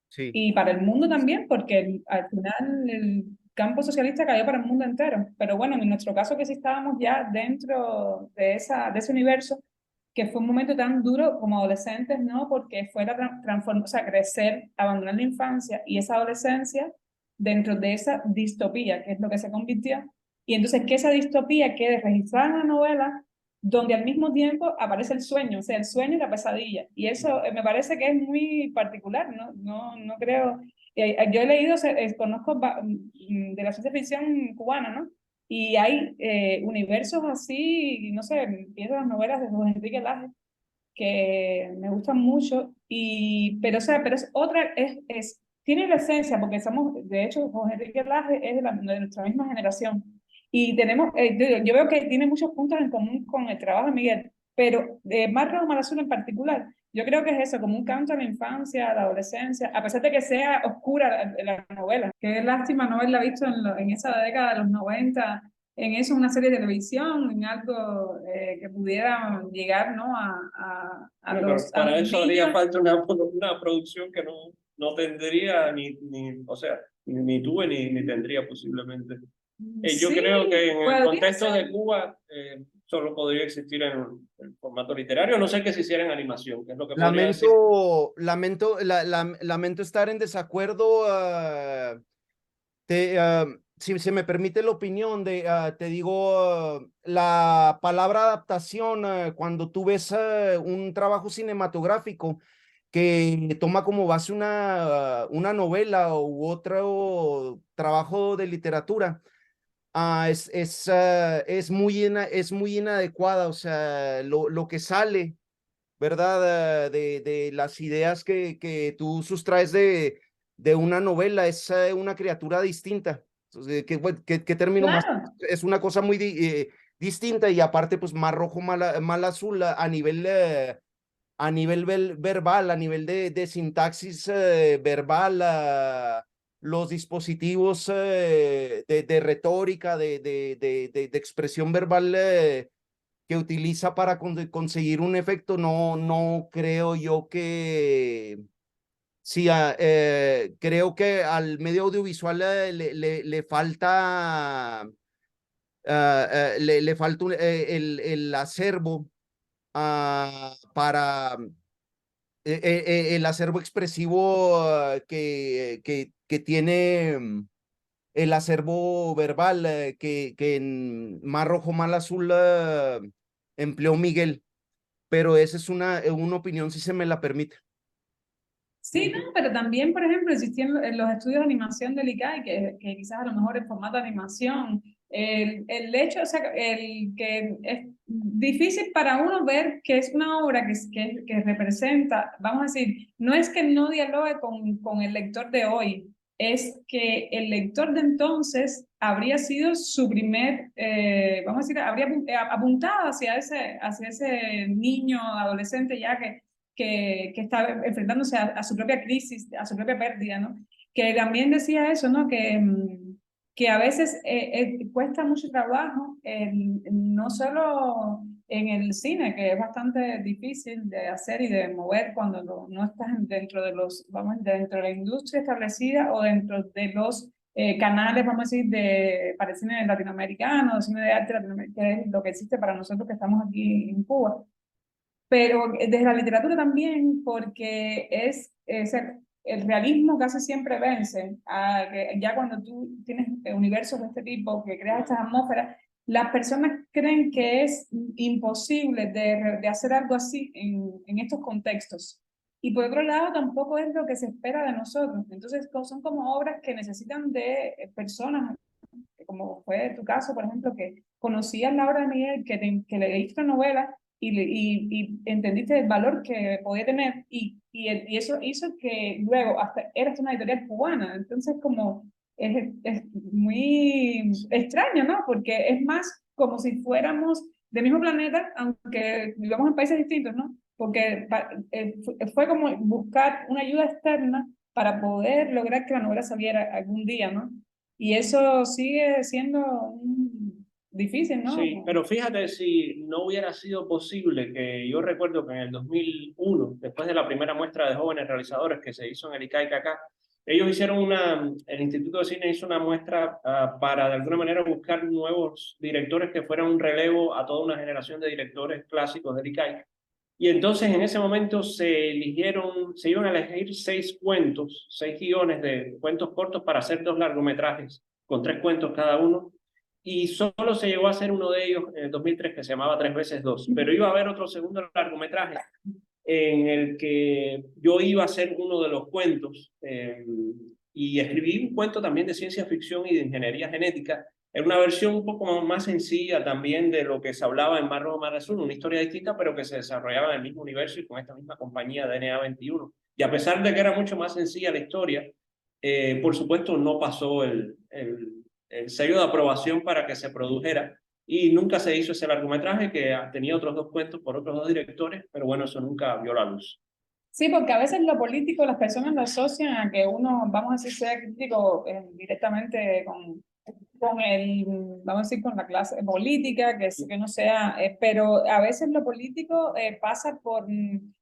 Sí. Y para el mundo también, porque al final el campo socialista cayó para el mundo entero. Pero bueno, en nuestro caso que sí estábamos ya dentro de ese universo, que fue un momento tan duro como adolescentes, ¿no? Porque fue o sea, crecer, abandonar la infancia y esa adolescencia dentro de esa distopía, que es lo que se convirtió. Y entonces que esa distopía quede registrada en la novela, donde al mismo tiempo aparece el sueño, o sea, el sueño y la pesadilla. Y eso me parece que es muy particular, ¿no? No creo. Yo he leído, conozco de la ciencia ficción cubana, ¿no? Y hay universos así, no sé, pienso en las novelas de José Enrique Laje, que me gustan mucho, pero, o sea, pero es otra, tiene la esencia, porque somos, de hecho, José Enrique Laje es de nuestra misma generación. Y tenemos, yo veo que tiene muchos puntos en común con el trabajo de Miguel, pero de Mar Rojo Mal Azul en particular, yo creo que es eso, como un canto a la infancia, a la adolescencia, a pesar de que sea oscura la novela. Qué lástima no haberla visto en esa década de los 90 en eso, una serie de televisión, en algo que pudiera llegar, ¿no? A Bueno, pero los para eso haría niños. falta una producción que no tendría o sea, ni tuve ni tendría posiblemente. Yo Sí, creo que en el podría contexto ser. de Cuba solo podría existir en formato literario, no sé que se hiciera en animación, que es lo que podría decir. Lamento estar en desacuerdo. Si se me permite la opinión, te digo, la palabra adaptación, cuando tú ves un trabajo cinematográfico que toma como base una novela u otro trabajo de literatura, es muy inadecuada. O sea, lo que sale, ¿verdad? De las ideas que tú sustraes de una novela es una criatura distinta. Entonces, ¿qué término más? Claro, Es una cosa muy distinta, y aparte, pues más rojo, mal azul a nivel verbal, a nivel de sintaxis verbal, los dispositivos de retórica, de expresión verbal que utiliza para conseguir un efecto. No creo yo que... Sí, creo que al medio audiovisual le falta, le falta el acervo para el acervo expresivo que tiene el acervo verbal que en Mar Rojo, Mal Azul empleó Miguel. Pero esa es una opinión, si se me la permite. sí, no, pero también, por ejemplo, existían en los estudios de animación del ICAI, que quizás a lo mejor en formato de animación, el hecho, o sea, el que es difícil para uno ver que es una obra que representa, vamos a decir, no es que no dialogue con el lector de hoy, es que el lector de entonces habría sido su primer, vamos a decir, habría apuntado hacia ese niño, adolescente ya que está enfrentándose a su propia crisis, a su propia pérdida, ¿no? Que también decía eso, ¿no? Que a veces cuesta mucho trabajo, no solo en el cine, que es bastante difícil de hacer y de mover cuando no estás dentro de dentro de la industria establecida o dentro de los canales, vamos a decir, para el cine latinoamericano, cine de arte latinoamericano, que es lo que existe para nosotros que estamos aquí en Cuba. Pero desde la literatura también, porque el realismo casi siempre vence. Ya cuando tú tienes universos de este tipo, que creas estas atmósferas, las personas creen que es imposible de hacer algo así en estos contextos. y por otro lado tampoco es lo que se espera de nosotros. Entonces son como obras que necesitan de personas, como fue tu caso, por ejemplo, que conocías la obra de Miguel, que leíste la novela y entendiste el valor que podía tener, y eso hizo que luego hasta eras una editorial cubana. Entonces como es muy extraño, ¿no? Porque es más como si fuéramos del mismo planeta, aunque vivamos en países distintos, ¿no? Porque fue como buscar una ayuda externa para poder lograr que la novela saliera algún día, ¿no? Y eso sigue siendo difícil, ¿no? Sí, pero fíjate, si no hubiera sido posible, que yo recuerdo que en el 2001, después de la primera muestra de jóvenes realizadores que se hizo en el ICAIC acá, ellos hicieron el Instituto de Cine hizo una muestra para de alguna manera buscar nuevos directores que fueran un relevo a toda una generación de directores clásicos del ICAIC. Y entonces en ese momento se iban a elegir 6 cuentos, 6 guiones de cuentos cortos para hacer 2 largometrajes, con 3 cuentos cada uno. Y solo se llegó a hacer uno de ellos en el 2003 que se llamaba 3 veces 2. Pero iba a haber otro segundo largometraje en el que yo iba a hacer uno de los cuentos y escribí un cuento también de ciencia ficción y de ingeniería genética. Era una versión un poco más sencilla también de lo que se hablaba en Mar Rojo, Mar Azul, una historia distinta, pero que se desarrollaba en el mismo universo y con esta misma compañía DNA 21. Y a pesar de que era mucho más sencilla la historia, por supuesto no pasó el sello de aprobación para que se produjera. Y nunca se hizo ese largometraje que tenía otros 2 cuentos por otros 2 directores, pero bueno, eso nunca vio la luz. Sí, porque a veces lo político las personas lo asocian a que uno, vamos a decir, sea crítico directamente con el, vamos a decir, con la clase política, que no sea, pero a veces lo político pasa por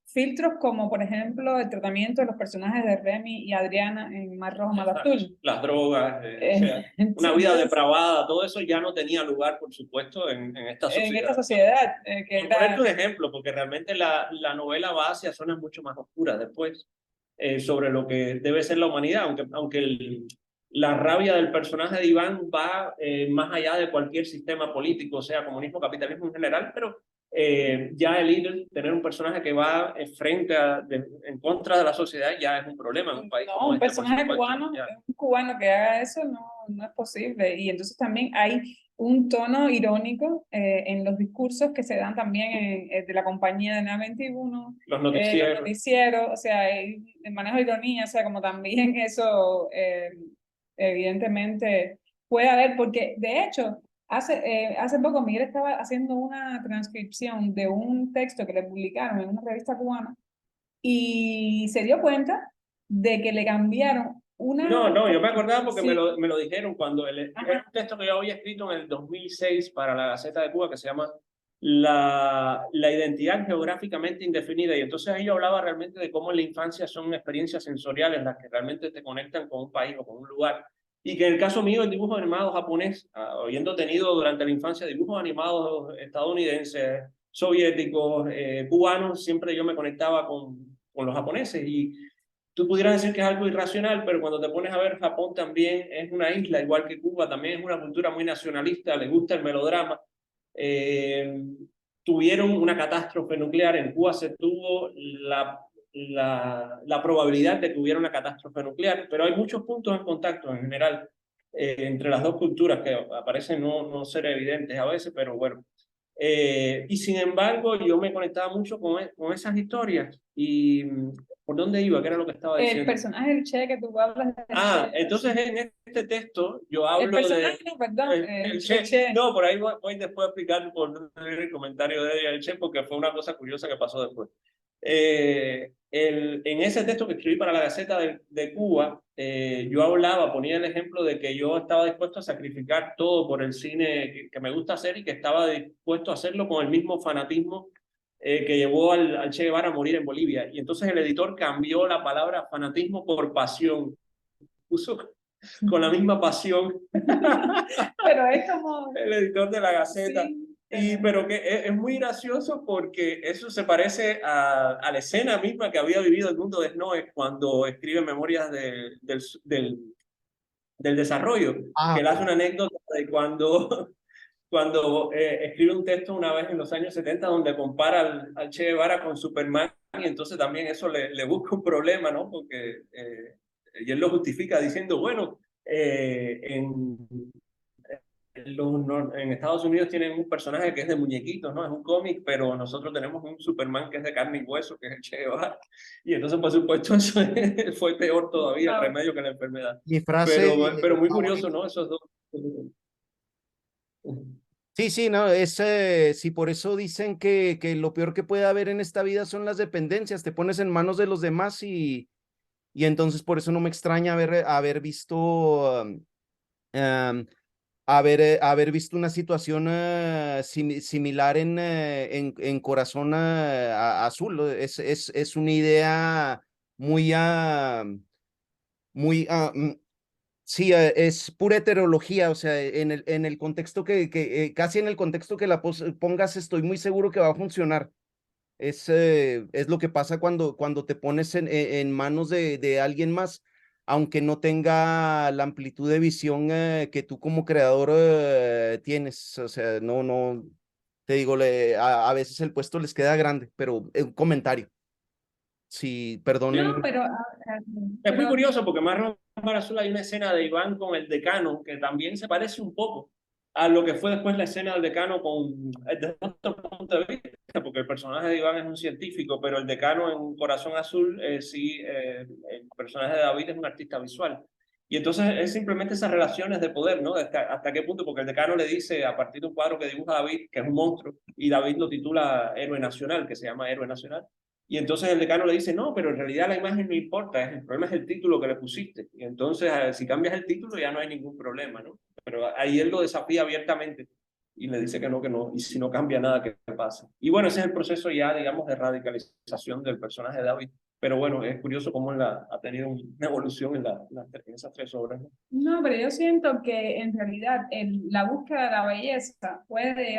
filtros como, por ejemplo, el tratamiento de los personajes de Remy y Adriana en Mar Rojo, Mar Azul. Las drogas, o sea, una vida depravada, todo eso ya no tenía lugar, por supuesto, en esta sociedad. En esta sociedad. Por ponerte un ejemplo, porque realmente la novela va hacia zonas mucho más oscuras después, sobre lo que debe ser la humanidad, aunque la rabia del personaje de Iván va más allá de cualquier sistema político, sea comunismo, capitalismo en general, pero ya el líder, tener un personaje que va en contra de la sociedad ya es un problema en un país como un este, personaje cubano, un cubano que haga eso no es posible. Y entonces también hay un tono irónico en los discursos que se dan también de la compañía de NA21, los noticieros, o sea, el manejo de ironía, o sea, como también eso evidentemente puede haber, porque de hecho, hace poco Miguel estaba haciendo una transcripción de un texto que le publicaron en una revista cubana y se dio cuenta de que le cambiaron una... No, yo me acordaba porque sí. me lo dijeron cuando era un texto que yo había escrito en el 2006 para la Gaceta de Cuba que se llama la identidad geográficamente indefinida, y entonces ahí yo hablaba realmente de cómo en la infancia son experiencias sensoriales las que realmente te conectan con un país o con un lugar, y que en el caso mío el dibujo animado japonés, habiendo tenido durante la infancia dibujos animados estadounidenses, soviéticos, cubanos, siempre yo me conectaba con los japoneses, y tú pudieras decir que es algo irracional, pero cuando te pones a ver, Japón también es una isla, igual que Cuba, también es una cultura muy nacionalista, le gusta el melodrama. Tuvieron una catástrofe nuclear, en Cuba se tuvo la probabilidad de que hubiera una catástrofe nuclear, pero hay muchos puntos en contacto en general entre las dos culturas que aparecen no ser evidentes a veces, pero bueno. Y sin embargo, yo me conectaba mucho con esas historias. ¿Y por dónde iba? ¿Qué era lo que estaba diciendo? El personaje del Che que tú hablas del Che. Entonces en este texto yo hablo el personaje, de... no, perdón, el che. No, por ahí voy después a explicar por dónde el comentario de el Che, porque fue una cosa curiosa que pasó después. En ese texto que escribí para la Gaceta de Cuba, yo ponía el ejemplo de que yo estaba dispuesto a sacrificar todo por el cine que me gusta hacer y que estaba dispuesto a hacerlo con el mismo fanatismo que llevó al Che Guevara a morir en Bolivia. Y entonces el editor cambió la palabra fanatismo por pasión. Puso con la misma pasión. Pero es como... El editor de la Gaceta. Sí. Pero que es muy gracioso porque eso se parece a la escena misma que había vivido el mundo de Snow cuando escribe Memorias del desarrollo, que él hace una anécdota de cuando escribe un texto una vez en los años 70 donde compara al Che Guevara con Superman, y entonces también eso le busca un problema, ¿no? Porque y él lo justifica diciendo, bueno, en Estados Unidos tienen un personaje que es de muñequitos, ¿no? Es un cómic, pero nosotros tenemos un Superman que es de carne y hueso, que es el Che Guevara. Y entonces, por supuesto, eso fue peor todavía el remedio que la enfermedad. Mi frase Pero muy curioso, favorita. ¿no? Esos dos. Sí, sí, no, sí, por eso dicen que lo peor que puede haber en esta vida son las dependencias, te pones en manos de los demás y entonces por eso no me extraña haber visto, haber visto una situación similar en Corazón Azul. Es una idea muy, muy, sí, es pura heterología, o sea, en el contexto casi en el contexto que la pongas, estoy muy seguro que va a funcionar. Es lo que pasa cuando te pones en manos de alguien más, aunque no tenga la amplitud de visión que tú como creador tienes. O sea, no, te digo, a veces el puesto les queda grande, pero un comentario. Sí, No, perdonen. Es muy pero curioso porque más para azul hay una escena de Iván con el decano que también se parece un poco a lo que fue después la escena del decano desde otro punto de vista, porque el personaje de Iván es un científico, pero el decano en Corazón Azul, sí, el personaje de David es un artista visual. Y entonces es simplemente esas relaciones de poder, ¿no? Hasta qué punto, porque el decano le dice a partir de un cuadro que dibuja David, que es un monstruo, y David lo titula Héroe Nacional, que se llama Héroe Nacional. Y entonces el decano le dice, no, pero en realidad la imagen no importa, el problema es el título que le pusiste. Y entonces, si cambias el título ya no hay ningún problema, ¿no? Pero ahí él lo desafía abiertamente y le dice que no, y si no cambia nada, ¿qué pasa? Y bueno, ese es el proceso ya, digamos, de radicalización del personaje de David. Pero bueno, es curioso cómo él ha tenido una evolución en esas tres obras, ¿no? no, pero yo siento que en realidad la búsqueda de la belleza puede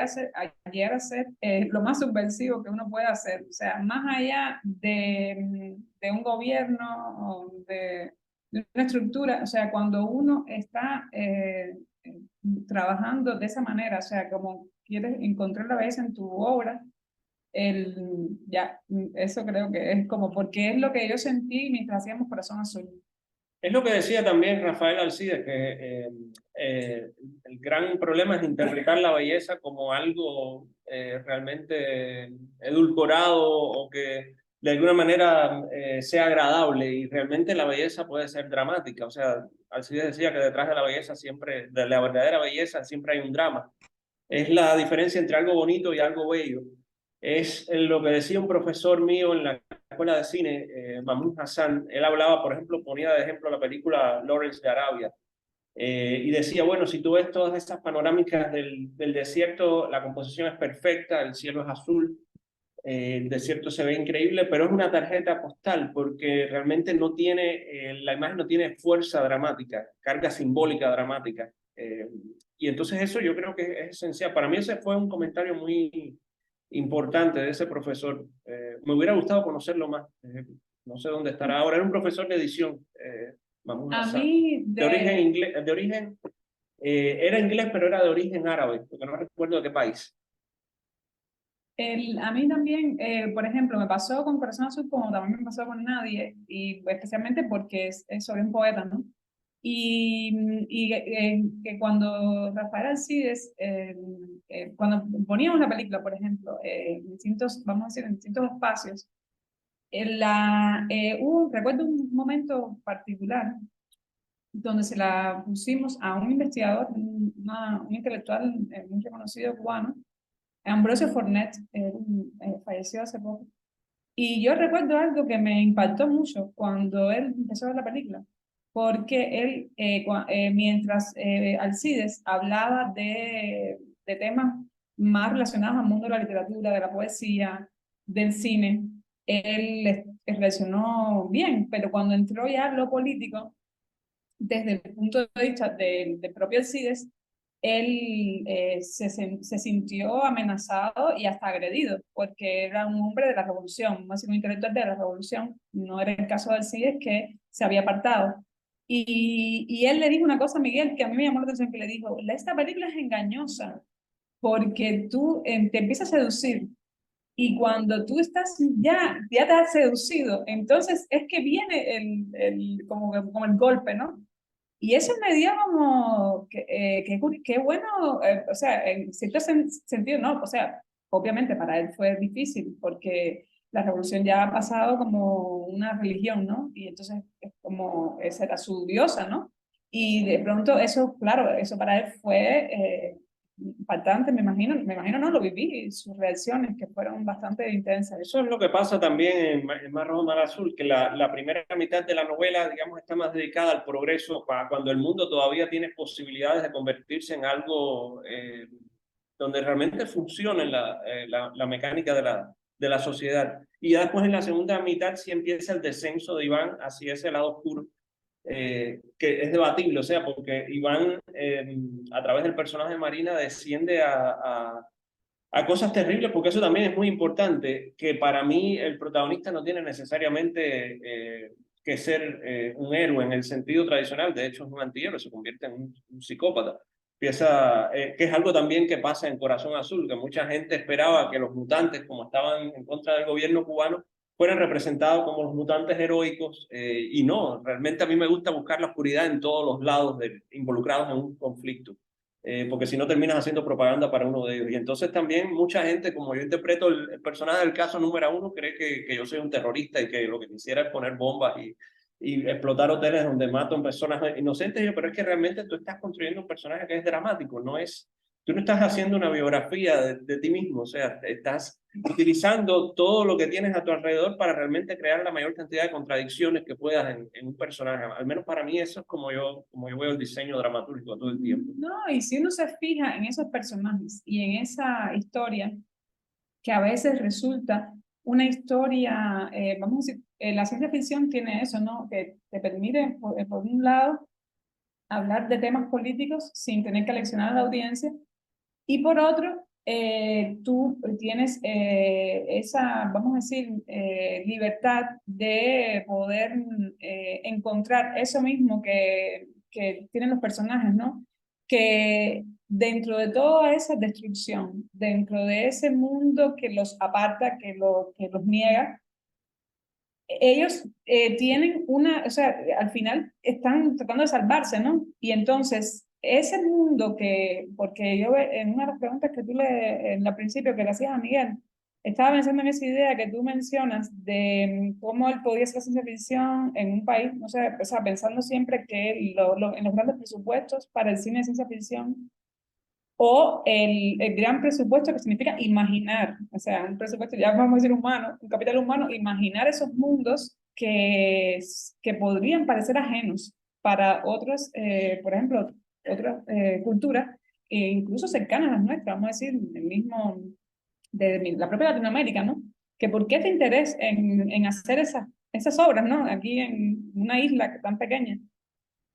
llegar a ser lo más subversivo que uno puede hacer. O sea, más allá de un gobierno o de una estructura, o sea, cuando uno está trabajando de esa manera, o sea, como quieres encontrar la belleza en tu obra, eso creo que es como, porque es lo que yo sentí mientras hacíamos Corazón Azul. Es lo que decía también Rafael Alcides, que el gran problema es interpretar la belleza como algo realmente edulcorado o que de alguna manera sea agradable, y realmente la belleza puede ser dramática. O sea, Alcides decía que detrás de la belleza siempre, de la verdadera belleza siempre hay un drama. Es la diferencia entre algo bonito y algo bello. Es lo que decía un profesor mío en la escuela de cine, Mahmoud Hassan. Él hablaba, por ejemplo, ponía de ejemplo la película Lawrence de Arabia, y decía, bueno, si tú ves todas estas panorámicas del desierto, la composición es perfecta, el cielo es azul, el desierto se ve increíble, pero es una tarjeta postal porque realmente no tiene, la imagen no tiene fuerza dramática, carga simbólica dramática. Y entonces eso yo creo que es esencial. Para mí ese fue un comentario muy importante de ese profesor. Me hubiera gustado conocerlo más. No sé dónde estará ahora. Era un profesor de edición, Mahmoud A Hassan, mí, de origen inglés, era inglés, pero era de origen árabe, porque no recuerdo de qué país. a mí también, por ejemplo, me pasó con Corazón Azul como también me pasó con Nadie, y especialmente porque es sobre un poeta, ¿no? Que cuando Rafael Alcides, cuando poníamos la película, por ejemplo, en distintos, vamos a decir, en distintos espacios, recuerdo un momento particular donde se la pusimos a un investigador, un intelectual muy reconocido cubano, Ambrosio Fornet, falleció hace poco. Y yo recuerdo algo que me impactó mucho cuando él empezó a ver la película, porque él, mientras Alcides hablaba de temas más relacionados al mundo de la literatura, de la poesía, del cine, él reaccionó bien, pero cuando entró ya a lo político, desde el punto de vista del propio Alcides, él se sintió amenazado y hasta agredido, porque era un hombre de la revolución, más un intelectual de la revolución. No era el caso de Alcides, que se había apartado. Y él le dijo una cosa a Miguel que a mí me llamó la atención, que le dijo, esta película es engañosa, porque tú te empiezas a seducir Y cuando tú estás ya te has seducido, entonces es que viene como el golpe, ¿no? Y eso me dio como que bueno, o sea, en cierto sentido, ¿no? O sea, obviamente para él fue difícil porque la revolución ya ha pasado como una religión, ¿no? Y entonces es como, esa era su diosa, ¿no? Y de pronto eso, claro, eso para él fue impactante, me imagino, no, lo viví, y sus reacciones que fueron bastante intensas. Eso es lo que pasa también en Mar Rojo, Mar Azul, que la primera mitad de la novela, digamos, está más dedicada al progreso, para cuando el mundo todavía tiene posibilidades de convertirse en algo donde realmente funcione la mecánica de la sociedad. Y ya después en la segunda mitad sí empieza el descenso de Iván hacia ese lado oscuro, que es debatible, o sea, porque Iván, a través del personaje de Marina, desciende a cosas terribles, porque eso también es muy importante, que para mí el protagonista no tiene necesariamente que ser un héroe en el sentido tradicional, de hecho es un antihéroe, se convierte en un psicópata. Empieza, que es algo también que pasa en Corazón Azul, que mucha gente esperaba que los mutantes, como estaban en contra del gobierno cubano, fueran representados como los mutantes heroicos, y no, realmente a mí me gusta buscar la oscuridad en todos los lados involucrados en un conflicto, porque si no terminas haciendo propaganda para uno de ellos. Y entonces también mucha gente, como yo interpreto el personaje del caso número uno, cree que yo soy un terrorista y que lo que quisiera es poner bombas y explotar hoteles donde matan personas inocentes. Pero es que realmente tú estás construyendo un personaje que es dramático, no es... Tú no estás haciendo una biografía de ti mismo, o sea, estás utilizando todo lo que tienes a tu alrededor para realmente crear la mayor cantidad de contradicciones que puedas en un personaje. Al menos para mí eso es como yo veo el diseño dramatúrgico todo el tiempo. No, y si uno se fija en esos personajes y en esa historia, que a veces resulta una historia, vamos a decir, la ciencia ficción tiene eso, ¿no? Que te permite, por un lado, hablar de temas políticos sin tener que leccionar a la audiencia, y por otro, tú tienes esa, vamos a decir, libertad de poder encontrar eso mismo que tienen los personajes, ¿no? Que dentro de toda esa destrucción, dentro de ese mundo que los aparta, que los niega, ellos tienen una, o sea, al final están tratando de salvarse, ¿no? Y entonces, ese mundo porque yo en una de las preguntas que tú en el principio que le hacías a Miguel, estaba pensando en esa idea que tú mencionas de cómo él podía hacer ciencia ficción en un país, no sé, o sea, pensando siempre que en los grandes presupuestos para el cine de ciencia ficción o el gran presupuesto que significa imaginar, o sea, un presupuesto, ya vamos a decir humano, un capital humano, imaginar esos mundos que podrían parecer ajenos para otros, por ejemplo, otras culturas, incluso cercanas a las nuestras, vamos a decir, el mismo, de la propia Latinoamérica, ¿no? Que por qué este interés en hacer esas obras, ¿no? Aquí en una isla tan pequeña.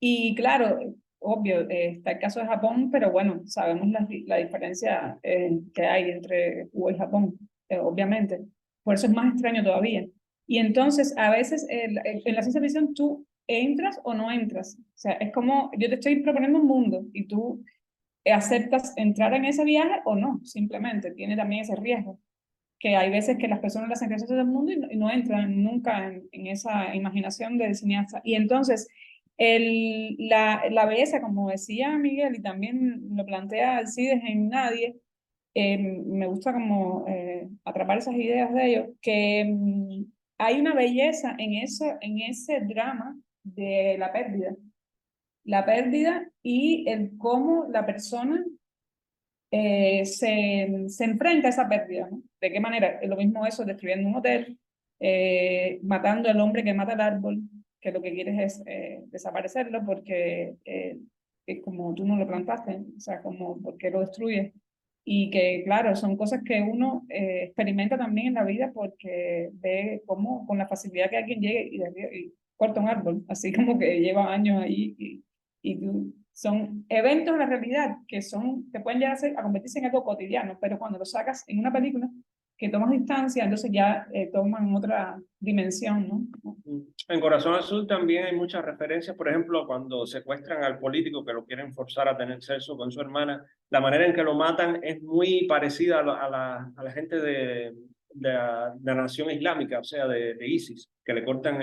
Y claro, obvio, está el caso de Japón, pero bueno, sabemos la diferencia que hay entre Cuba y Japón, obviamente. Por eso es más extraño todavía. Y entonces, a veces en la ciencia ficción tú entras o no entras. O sea, es como yo te estoy proponiendo un mundo y tú aceptas entrar en ese viaje o no, simplemente. Tiene también ese riesgo, que hay veces que las personas las ingresan del mundo y no entran nunca en esa imaginación del cineasta. Y entonces, la belleza, como decía Miguel, y también lo plantea Alcides en Nadie, me gusta como atrapar esas ideas de ellos, que hay una belleza en ese drama de la pérdida y el cómo la persona se enfrenta a esa pérdida, ¿no? ¿De qué manera? Es lo mismo eso, destruyendo un hotel, matando al hombre que mata el árbol, que lo que quieres es desaparecerlo porque es como tú no lo plantaste, o sea, como porque lo destruyes. Y que, claro, son cosas que uno experimenta también en la vida porque ve cómo con la facilidad que alguien llegue y corta un árbol, así como que lleva años ahí y son eventos de la realidad que pueden llegar a convertirse en algo cotidiano, pero cuando lo sacas en una película que tomas distancia, entonces ya toman otra dimensión, ¿no? En Corazón Azul también hay muchas referencias, por ejemplo, cuando secuestran al político que lo quieren forzar a tener sexo con su hermana, la manera en que lo matan es muy parecida a la gente la nación islámica, o sea, de ISIS, que le cortan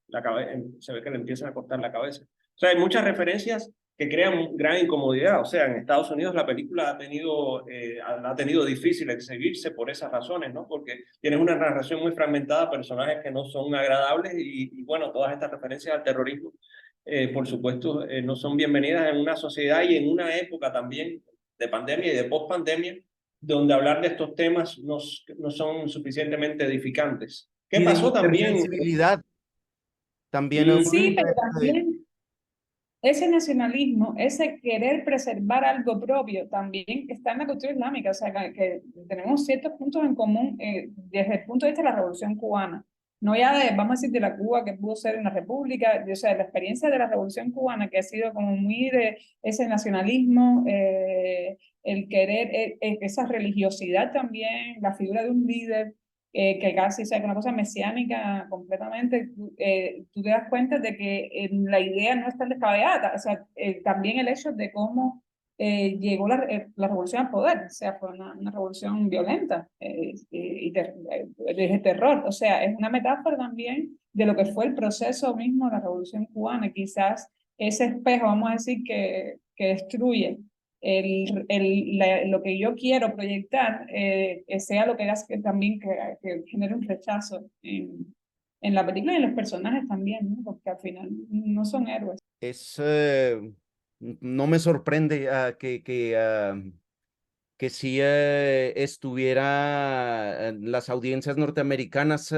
la cabeza, se ve que le empiezan a cortar la cabeza. O sea, hay muchas referencias que crean gran incomodidad. O sea, en Estados Unidos la película ha tenido difícil exhibirse por esas razones, ¿no? Porque tienes una narración muy fragmentada, personajes que no son agradables y bueno, todas estas referencias al terrorismo, por supuesto, no son bienvenidas en una sociedad y en una época también de pandemia y de post-pandemia, donde hablar de estos temas no son suficientemente edificantes. ¿Qué Y de pasó también? hipersensibilidad también. Sí, pero también ese nacionalismo, ese querer preservar algo propio, también está en la cultura islámica, o sea, que tenemos ciertos puntos en común desde el punto de vista de la Revolución Cubana. No ya de, vamos a decir, de la Cuba que pudo ser una república, o sea, la experiencia de la Revolución Cubana, que ha sido como muy de ese nacionalismo, el querer, esa religiosidad también, la figura de un líder, que casi es una cosa mesiánica completamente, tú te das cuenta de que la idea no es tan descabellada, o sea, también el hecho de cómo llegó la revolución al poder, o sea, fue una revolución violenta y de terror, o sea, es una metáfora también de lo que fue el proceso mismo de la revolución cubana, quizás ese espejo, vamos a decir, que destruye lo que yo quiero proyectar, sea lo que haga que también que genere un rechazo en la película y en los personajes también, ¿no? Porque al final no son héroes. No me sorprende que sí estuviera las audiencias norteamericanas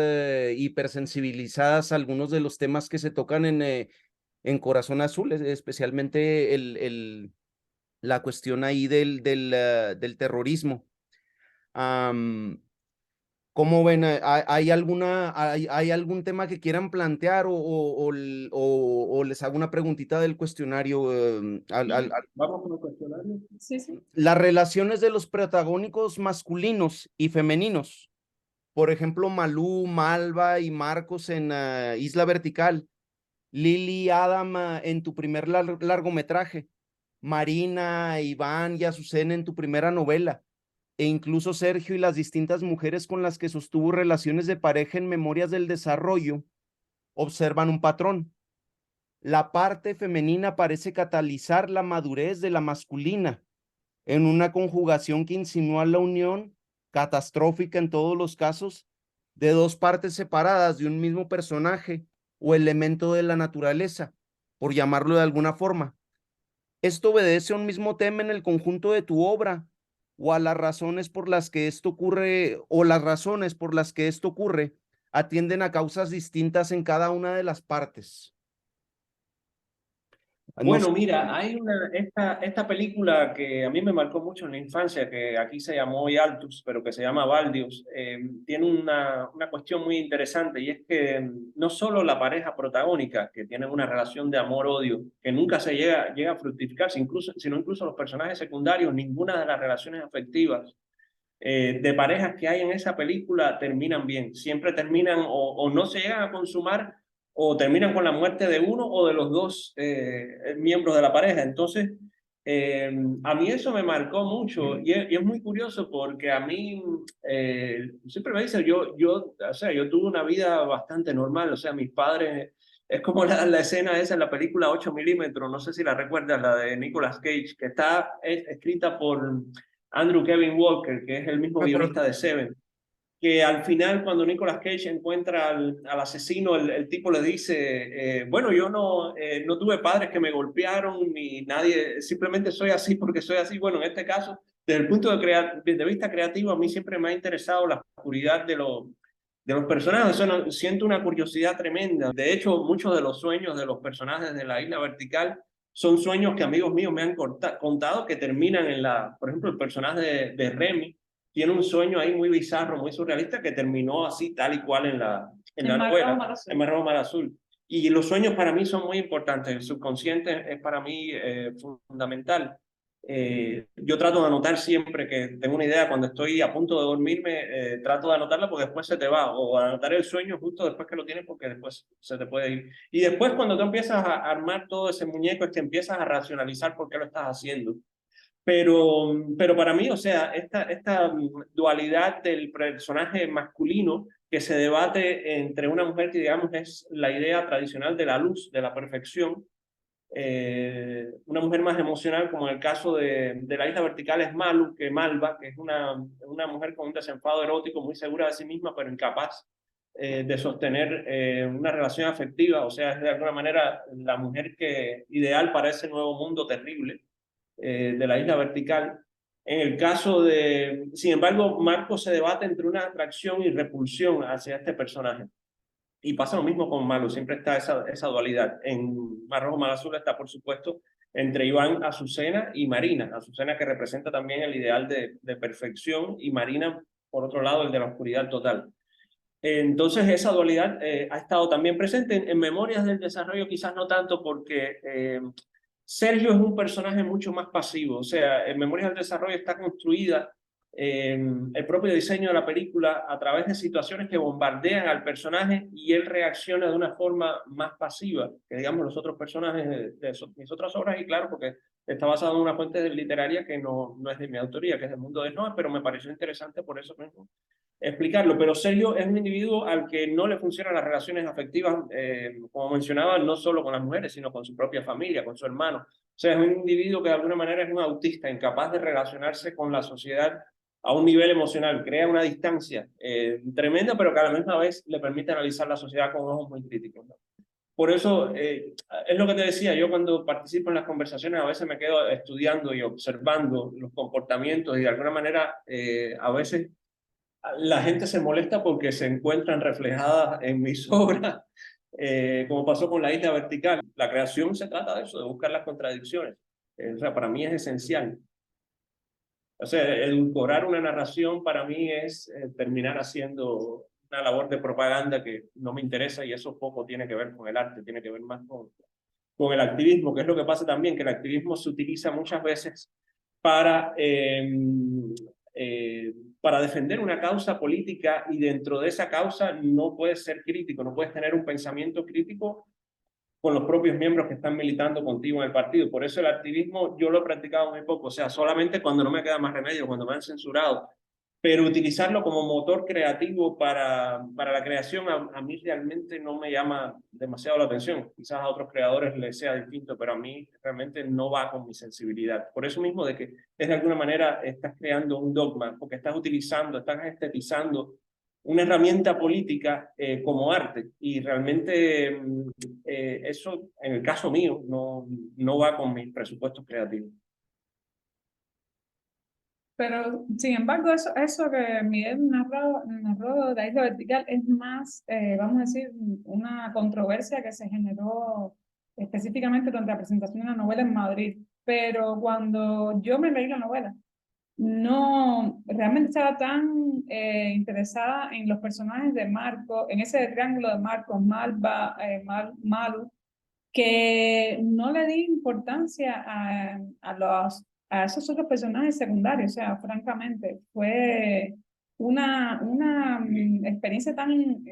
hipersensibilizadas a algunos de los temas que se tocan en Corazón Azul, especialmente la cuestión ahí del terrorismo. ¿Cómo ven? ¿Hay algún tema que quieran plantear o les hago una preguntita del cuestionario? Vamos con el cuestionario. Sí, sí. Las relaciones de los protagónicos masculinos y femeninos. Por ejemplo, Malú, Malva y Marcos en Isla Vertical. Lily, Adam en tu primer largometraje. Marina, Iván y Azucena en tu primera novela. E incluso Sergio y las distintas mujeres con las que sostuvo relaciones de pareja en Memorias del Desarrollo observan un patrón. La parte femenina parece catalizar la madurez de la masculina en una conjugación que insinúa la unión, catastrófica en todos los casos, de dos partes separadas de un mismo personaje o elemento de la naturaleza, por llamarlo de alguna forma. Esto obedece a un mismo tema en el conjunto de tu obra, o a las razones por las que esto ocurre, o las razones por las que esto ocurre, atienden a causas distintas en cada una de las partes. Bueno, mira, hay esta película que a mí me marcó mucho en la infancia, que aquí se llamó Altus, pero que se llama Baldius, tiene una cuestión muy interesante y es que no solo la pareja protagónica, que tiene una relación de amor-odio, que nunca se llega a fructificar, sino incluso los personajes secundarios, ninguna de las relaciones afectivas de parejas que hay en esa película terminan bien, siempre terminan o no se llegan a consumar o terminan con la muerte de uno o de los dos miembros de la pareja. Entonces, a mí eso me marcó mucho y es muy curioso porque a mí siempre me dicen, o sea, yo tuve una vida bastante normal, o sea, mis padres, es como la escena esa en la película 8 milímetros, no sé si la recuerdas, la de Nicolas Cage, que está escrita por Andrew Kevin Walker, que es el mismo guionista de Seven, que al final cuando Nicolas Cage encuentra al asesino, el tipo le dice, bueno, yo no tuve padres que me golpearon, ni nadie, simplemente soy así porque soy así. Bueno, en este caso, desde el punto de vista creativo, a mí siempre me ha interesado la oscuridad de los personajes. Eso siento una curiosidad tremenda. De hecho, muchos de los sueños de los personajes de la Isla Vertical son sueños que amigos míos me han contado que terminan por ejemplo, el personaje de Remy tiene un sueño ahí muy bizarro, muy surrealista, que terminó así, tal y cual en la novela, en Marrón Mar Azul. Y los sueños para mí son muy importantes, el subconsciente es para mí fundamental. Yo trato de anotar siempre que tengo una idea, cuando estoy a punto de dormirme, trato de anotarla porque después se te va, o anotar el sueño justo después que lo tienes porque después se te puede ir. Y después cuando tú empiezas a armar todo ese muñeco, empiezas a racionalizar por qué lo estás haciendo. Pero para mí, o sea, esta dualidad del personaje masculino que se debate entre una mujer que, digamos, es la idea tradicional de la luz, de la perfección, una mujer más emocional, como en el caso de la isla vertical es Malu, que Malva, que es una mujer con un desenfado erótico, muy segura de sí misma, pero incapaz de sostener una relación afectiva, o sea, es de alguna manera la mujer ideal para ese nuevo mundo terrible de la isla vertical. En el caso sin embargo, Marco se debate entre una atracción y repulsión hacia este personaje. Y pasa lo mismo con Malu, siempre está esa dualidad. En Mar Rojo, Mar Azul está, por supuesto, entre Iván, Azucena y Marina. Azucena, que representa también el ideal de perfección, y Marina, por otro lado, el de la oscuridad total. Entonces, esa dualidad ha estado también presente en Memorias del Desarrollo, quizás no tanto porque Sergio es un personaje mucho más pasivo. O sea, en Memorias del Desarrollo está construida el propio diseño de la película a través de situaciones que bombardean al personaje y él reacciona de una forma más pasiva que, digamos, los otros personajes de mis otras obras. Y claro, porque está basado en una fuente literaria que no es de mi autoría, que es del mundo de Noé, pero me pareció interesante por eso mismo explicarlo. Pero Sergio es un individuo al que no le funcionan las relaciones afectivas, como mencionaba, no solo con las mujeres, sino con su propia familia, con su hermano. O sea, es un individuo que de alguna manera es un autista, incapaz de relacionarse con la sociedad a un nivel emocional, crea una distancia tremenda, pero que a la misma vez le permite analizar la sociedad con ojos muy críticos, ¿no? Por eso, es lo que te decía, yo cuando participo en las conversaciones a veces me quedo estudiando y observando los comportamientos y de alguna manera a veces la gente se molesta porque se encuentran reflejadas en mis obras, como pasó con la isla vertical. La creación se trata de eso, de buscar las contradicciones. O sea, para mí es esencial. O sea, edulcorar una narración para mí es terminar haciendo una labor de propaganda que no me interesa, y eso poco tiene que ver con el arte, tiene que ver más con el activismo, que es lo que pasa también, que el activismo se utiliza muchas veces para, para defender una causa política, y dentro de esa causa no puedes ser crítico, no puedes tener un pensamiento crítico con los propios miembros que están militando contigo en el partido. Por eso el activismo yo lo he practicado muy poco, o sea, solamente cuando no me queda más remedio, cuando me han censurado. Pero utilizarlo como motor creativo para la creación a mí realmente no me llama demasiado la atención. Quizás a otros creadores les sea distinto, pero a mí realmente no va con mi sensibilidad. Por eso mismo de que es de alguna manera estás creando un dogma, porque estás estetizando una herramienta política como arte, y realmente eso, en el caso mío, no va con mis presupuestos creativos. Pero, sin embargo, eso que Miguel narró de la isla vertical es más, vamos a decir, una controversia que se generó específicamente durante la presentación de la novela en Madrid. Pero cuando yo me leí la novela, no realmente estaba tan interesada en los personajes de Marco, en ese triángulo de Marco, Malva, Malu, que no le di importancia a esos otros personajes secundarios. O sea, francamente, fue una experiencia tan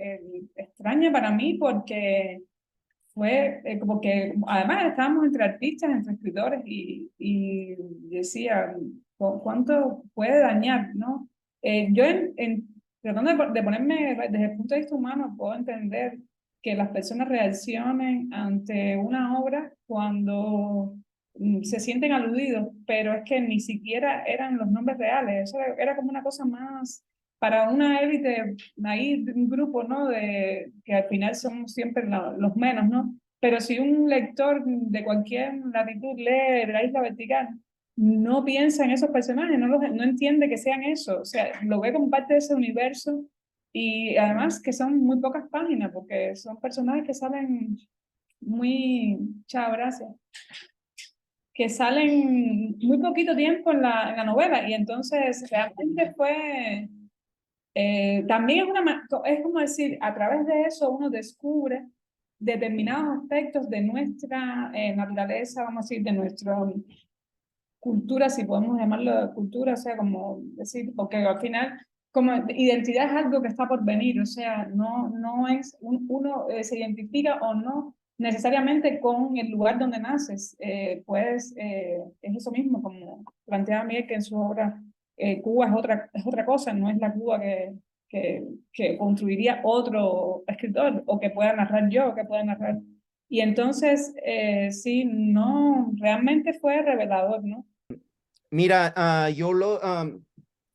extraña para mí, porque fue como que además estábamos entre artistas, entre escritores, y decía, ¿cuánto puede dañar, no? Yo tratando de ponerme desde el punto de vista humano, puedo entender que las personas reaccionen ante una obra cuando se sienten aludidos, pero es que ni siquiera eran los nombres reales. Eso era como una cosa más para una élite, ahí un grupo, ¿no? Que al final somos siempre los menos, ¿no? Pero si un lector de cualquier latitud lee La Isla Vertical, no piensa en esos personajes, no entiende que sean eso, o sea, lo ve como parte de ese universo, y además que son muy pocas páginas, porque son personajes que salen muy, chao, gracias, que salen muy poquito tiempo en la novela, y entonces realmente fue también es como decir, a través de eso uno descubre determinados aspectos de nuestra naturaleza, vamos a decir, de nuestra cultura, si podemos llamarlo cultura, o sea, como decir, porque al final, como identidad es algo que está por venir, o sea, no es, uno se identifica o no necesariamente con el lugar donde naces. Es eso mismo, como planteaba Miguel, que en su obra Cuba es otra cosa, no es la Cuba que construiría otro escritor, o que pueda narrar yo, o que pueda narrar. Y entonces, sí, no, realmente fue revelador, ¿no? Mira,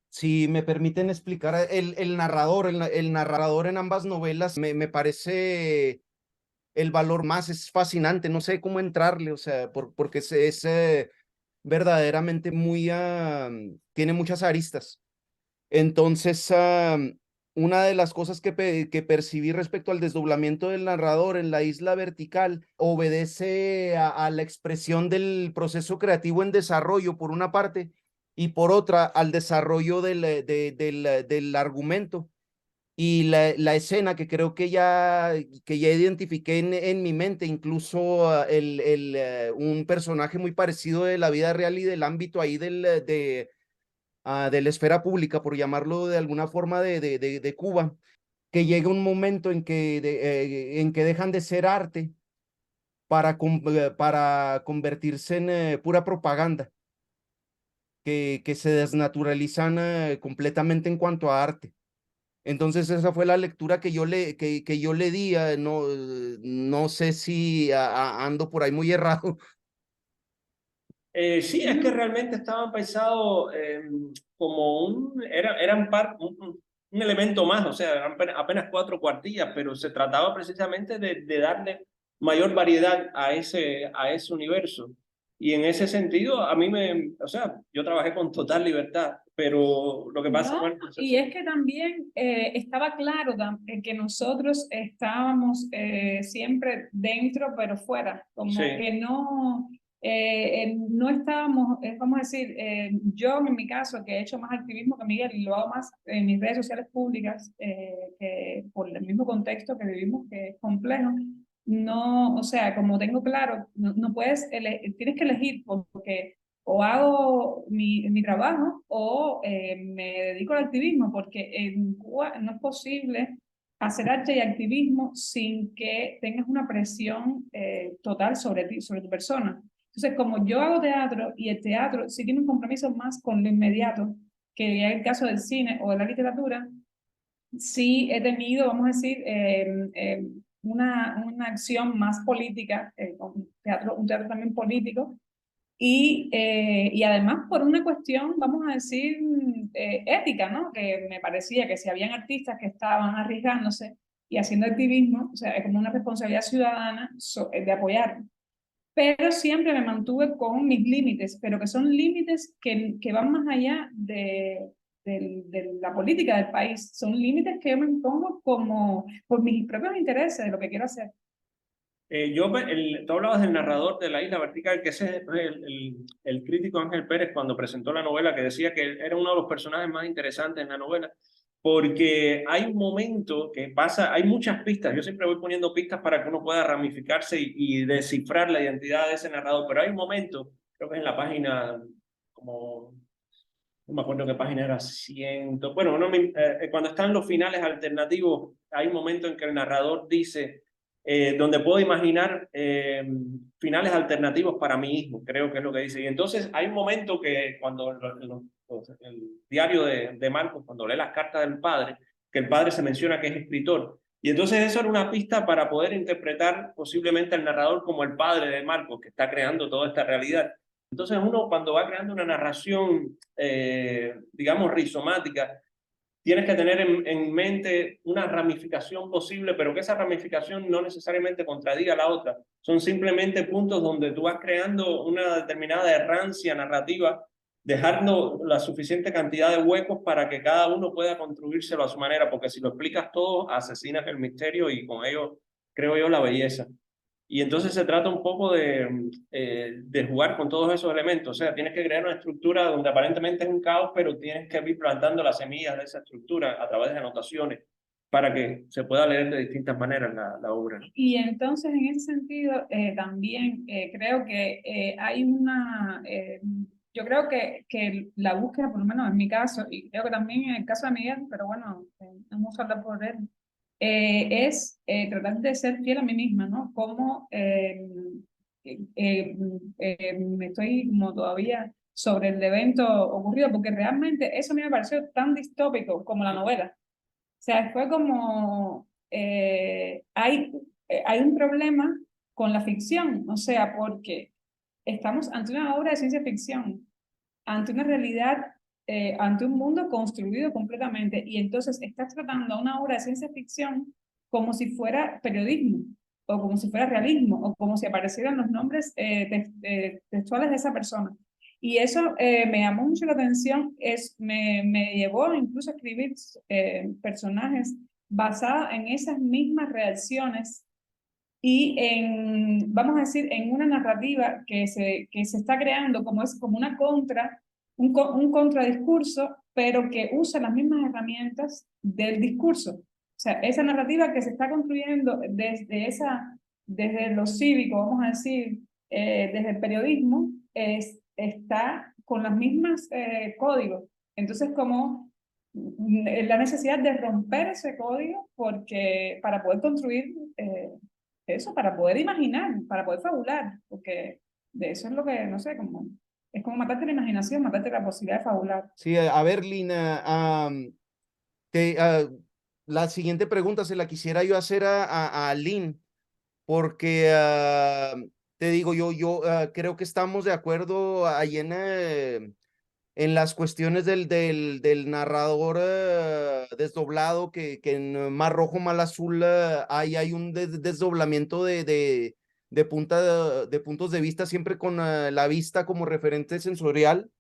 si me permiten explicar, el narrador en ambas novelas me parece el valor más, es fascinante, no sé cómo entrarle, o sea, porque es verdaderamente tiene muchas aristas. Entonces, una de las cosas que percibí respecto al desdoblamiento del narrador en la isla vertical obedece a la expresión del proceso creativo en desarrollo, por una parte, y por otra, al desarrollo del argumento. Y la escena que creo que ya identifiqué en mi mente, incluso un personaje muy parecido de la vida real y del ámbito ahí de la esfera pública, por llamarlo de alguna forma, de Cuba, que llega un momento en que dejan de ser arte para convertirse en pura propaganda, que se desnaturalizan completamente en cuanto a arte. Entonces esa fue la lectura que yo le di. No sé si ando por ahí muy errado. Sí, es que realmente estaban pensados como un elemento más, o sea, eran apenas 4 cuartillas, pero se trataba precisamente de darle mayor variedad a ese universo. Y en ese sentido, o sea, yo trabajé con total libertad, pero lo que pasa No, con el proceso. y es que también estaba claro que nosotros estábamos siempre dentro, pero fuera, como Sí. que no estábamos, vamos a decir, yo en mi caso, que he hecho más activismo que Miguel y lo hago más en mis redes sociales públicas, que por el mismo contexto que vivimos, que es complejo, no, o sea, como tengo claro, no puedes, tienes que elegir porque o hago mi trabajo o me dedico al activismo, porque en Cuba no es posible hacer arte y activismo sin que tengas una presión total sobre ti, sobre tu persona. Entonces, como yo hago teatro y el teatro sí tiene un compromiso más con lo inmediato, que ya en el caso del cine o de la literatura, sí he tenido, vamos a decir, una acción más política, un teatro también político, y además por una cuestión, vamos a decir, ética, ¿no? Que me parecía que si habían artistas que estaban arriesgándose y haciendo activismo, o sea, es como una responsabilidad ciudadana de apoyar. Pero siempre me mantuve con mis límites, pero que son límites que van más allá de la política del país. Son límites que yo me impongo como por mis propios intereses de lo que quiero hacer. Tú hablabas del narrador de La Isla Vertical, que ese es el crítico Ángel Pérez cuando presentó la novela, que decía que él era uno de los personajes más interesantes en la novela, porque hay un momento que pasa, hay muchas pistas, yo siempre voy poniendo pistas para que uno pueda ramificarse y descifrar la identidad de ese narrador, pero hay un momento, creo que es en la página, como, no me acuerdo qué página era, 100, bueno, cuando están los finales alternativos, hay un momento en que el narrador dice donde puedo imaginar finales alternativos para mi hijo, creo que es lo que dice. Y entonces hay un momento que cuando el diario de Marcos, cuando lee las cartas del padre, que el padre se menciona que es escritor. Y entonces eso era una pista para poder interpretar posiblemente al narrador como el padre de Marcos, que está creando toda esta realidad. Entonces uno cuando va creando una narración, digamos, rizomática, tienes que tener en mente una ramificación posible, pero que esa ramificación no necesariamente contradiga la otra. Son simplemente puntos donde tú vas creando una determinada errancia narrativa, dejando la suficiente cantidad de huecos para que cada uno pueda construírselo a su manera, porque si lo explicas todo, asesinas el misterio y con ello, creo yo, la belleza. Y entonces se trata un poco de jugar con todos esos elementos. O sea, tienes que crear una estructura donde aparentemente es un caos, pero tienes que ir plantando las semillas de esa estructura a través de anotaciones para que se pueda leer de distintas maneras la obra. Y entonces, en ese sentido, también creo que hay yo creo que la búsqueda, por lo menos en mi caso, y creo que también en el caso de Miguel, pero bueno, vamos a hablar por él, es tratar de ser fiel a mí misma, ¿no? Como me estoy como todavía sobre el evento ocurrido, porque realmente eso a mí me pareció tan distópico como la novela. O sea, fue como, hay un problema con la ficción, o sea, porque estamos ante una obra de ciencia ficción, ante una realidad, ante un mundo construido completamente, y entonces estás tratando una obra de ciencia ficción como si fuera periodismo, o como si fuera realismo, o como si aparecieran los nombres textuales de esa persona. Y eso me llamó mucho la atención, me llevó incluso a escribir personajes basados en esas mismas reacciones y vamos a decir, en una narrativa que se está creando como es como una un contradiscurso, pero que usa las mismas herramientas del discurso. O sea, esa narrativa que se está construyendo desde lo cívico, vamos a decir, desde el periodismo, está con las mismas códigos. Entonces, como la necesidad de romper ese código porque para poder construir eso, para poder imaginar, para poder fabular, porque de eso es lo que, no sé, como, es como matarte la imaginación, matarte la posibilidad de fabular. Sí, a ver, Lina, la siguiente pregunta se la quisiera yo hacer a Lynn, porque te digo, yo creo que estamos de acuerdo ahí en las cuestiones del narrador desdoblado, que en Mar Rojo, Mal Azul hay un desdoblamiento de puntos de vista, siempre con la vista como referente sensorial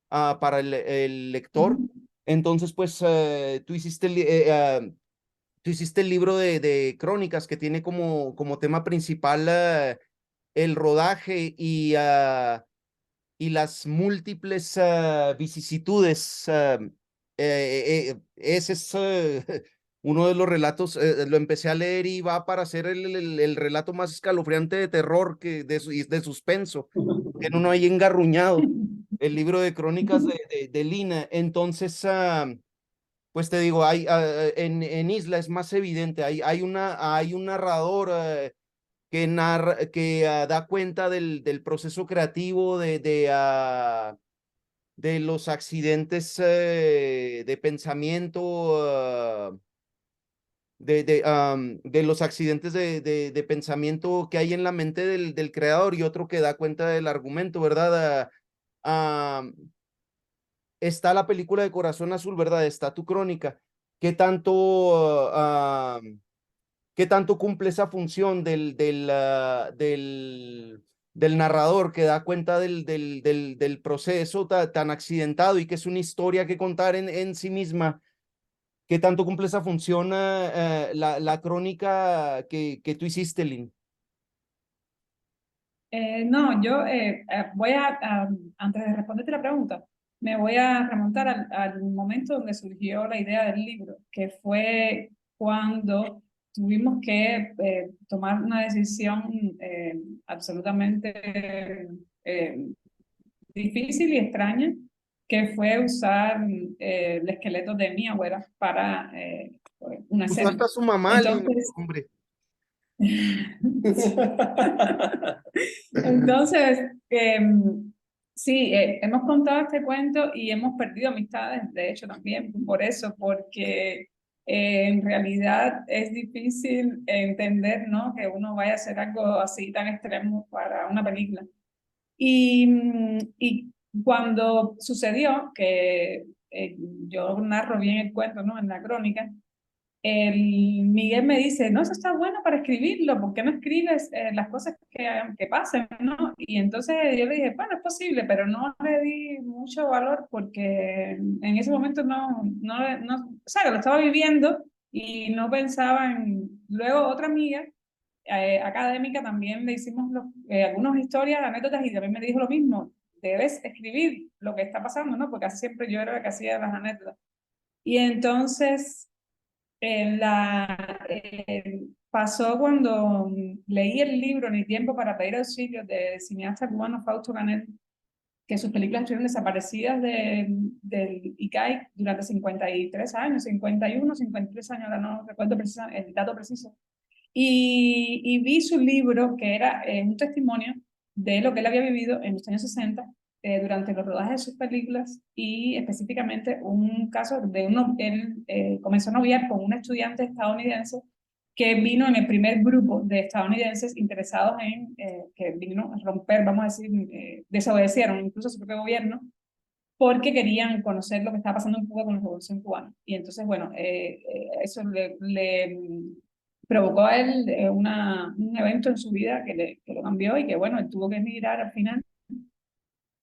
para el lector. Entonces, pues tú hiciste el libro de crónicas que tiene como tema principal el rodaje y las múltiples vicisitudes. Ese es uno de los relatos, lo empecé a leer y va para ser el relato más escalofriante de terror de suspenso, que uno ahí engarruñado, el libro de crónicas de Lina. Entonces, pues te digo, en Isla es más evidente, hay un narrador que da cuenta del proceso creativo de los accidentes de pensamiento, de los accidentes de pensamiento que hay en la mente del creador, y otro que da cuenta del argumento, ¿verdad? Está la película de Corazón Azul, ¿verdad? Está tu crónica. ¿Qué tanto, qué tanto cumple esa función del narrador, que da cuenta del proceso tan accidentado y que es una historia que contar en sí misma? ¿Qué tanto cumple esa función la crónica que tú hiciste, Lynn? No, yo voy antes de responderte la pregunta, me voy a remontar al momento donde surgió la idea del libro, que fue cuando tuvimos que tomar una decisión absolutamente difícil y extraña, que fue usar el esqueleto de mi abuela para una escena. Usaste a su mamá, Lynn, Entonces, hombre. entonces, sí, hemos contado este cuento y hemos perdido amistades, de hecho, también por eso, porque en realidad es difícil entender, ¿no? Que uno vaya a hacer algo así tan extremo para una película. Y cuando sucedió, que yo narro bien el cuento, ¿no? En la crónica, Miguel me dice, no, eso está bueno para escribirlo, ¿por qué no escribes las cosas que pasen, ¿no? Y entonces yo le dije, bueno, es posible, pero no le di mucho valor porque en ese momento o sea, que lo estaba viviendo y no pensaba en... Luego otra amiga académica también le hicimos algunas historias, anécdotas, y también me dijo lo mismo, debes escribir lo que está pasando, ¿no? Porque casi siempre yo era la que hacía las anécdotas. Y entonces pasó cuando leí el libro Ni tiempo para pedir auxilio del cineasta cubano Fausto Canel, que sus películas estuvieron desaparecidas del ICAI durante 53 años, 51, 53 años, ahora no recuerdo el dato preciso. Y vi su libro, que era un testimonio de lo que él había vivido en los años 60 durante los rodajes de sus películas, y específicamente un caso de él comenzó a noviar con una estudiante estadounidense que vino en el primer grupo de estadounidenses interesados en, que vino a romper, vamos a decir, desobedecieron incluso a su propio gobierno, porque querían conocer lo que estaba pasando en Cuba con la revolución cubana. Y entonces, bueno, eso le provocó a él un evento en su vida que lo cambió, y que, bueno, él tuvo que emigrar al final.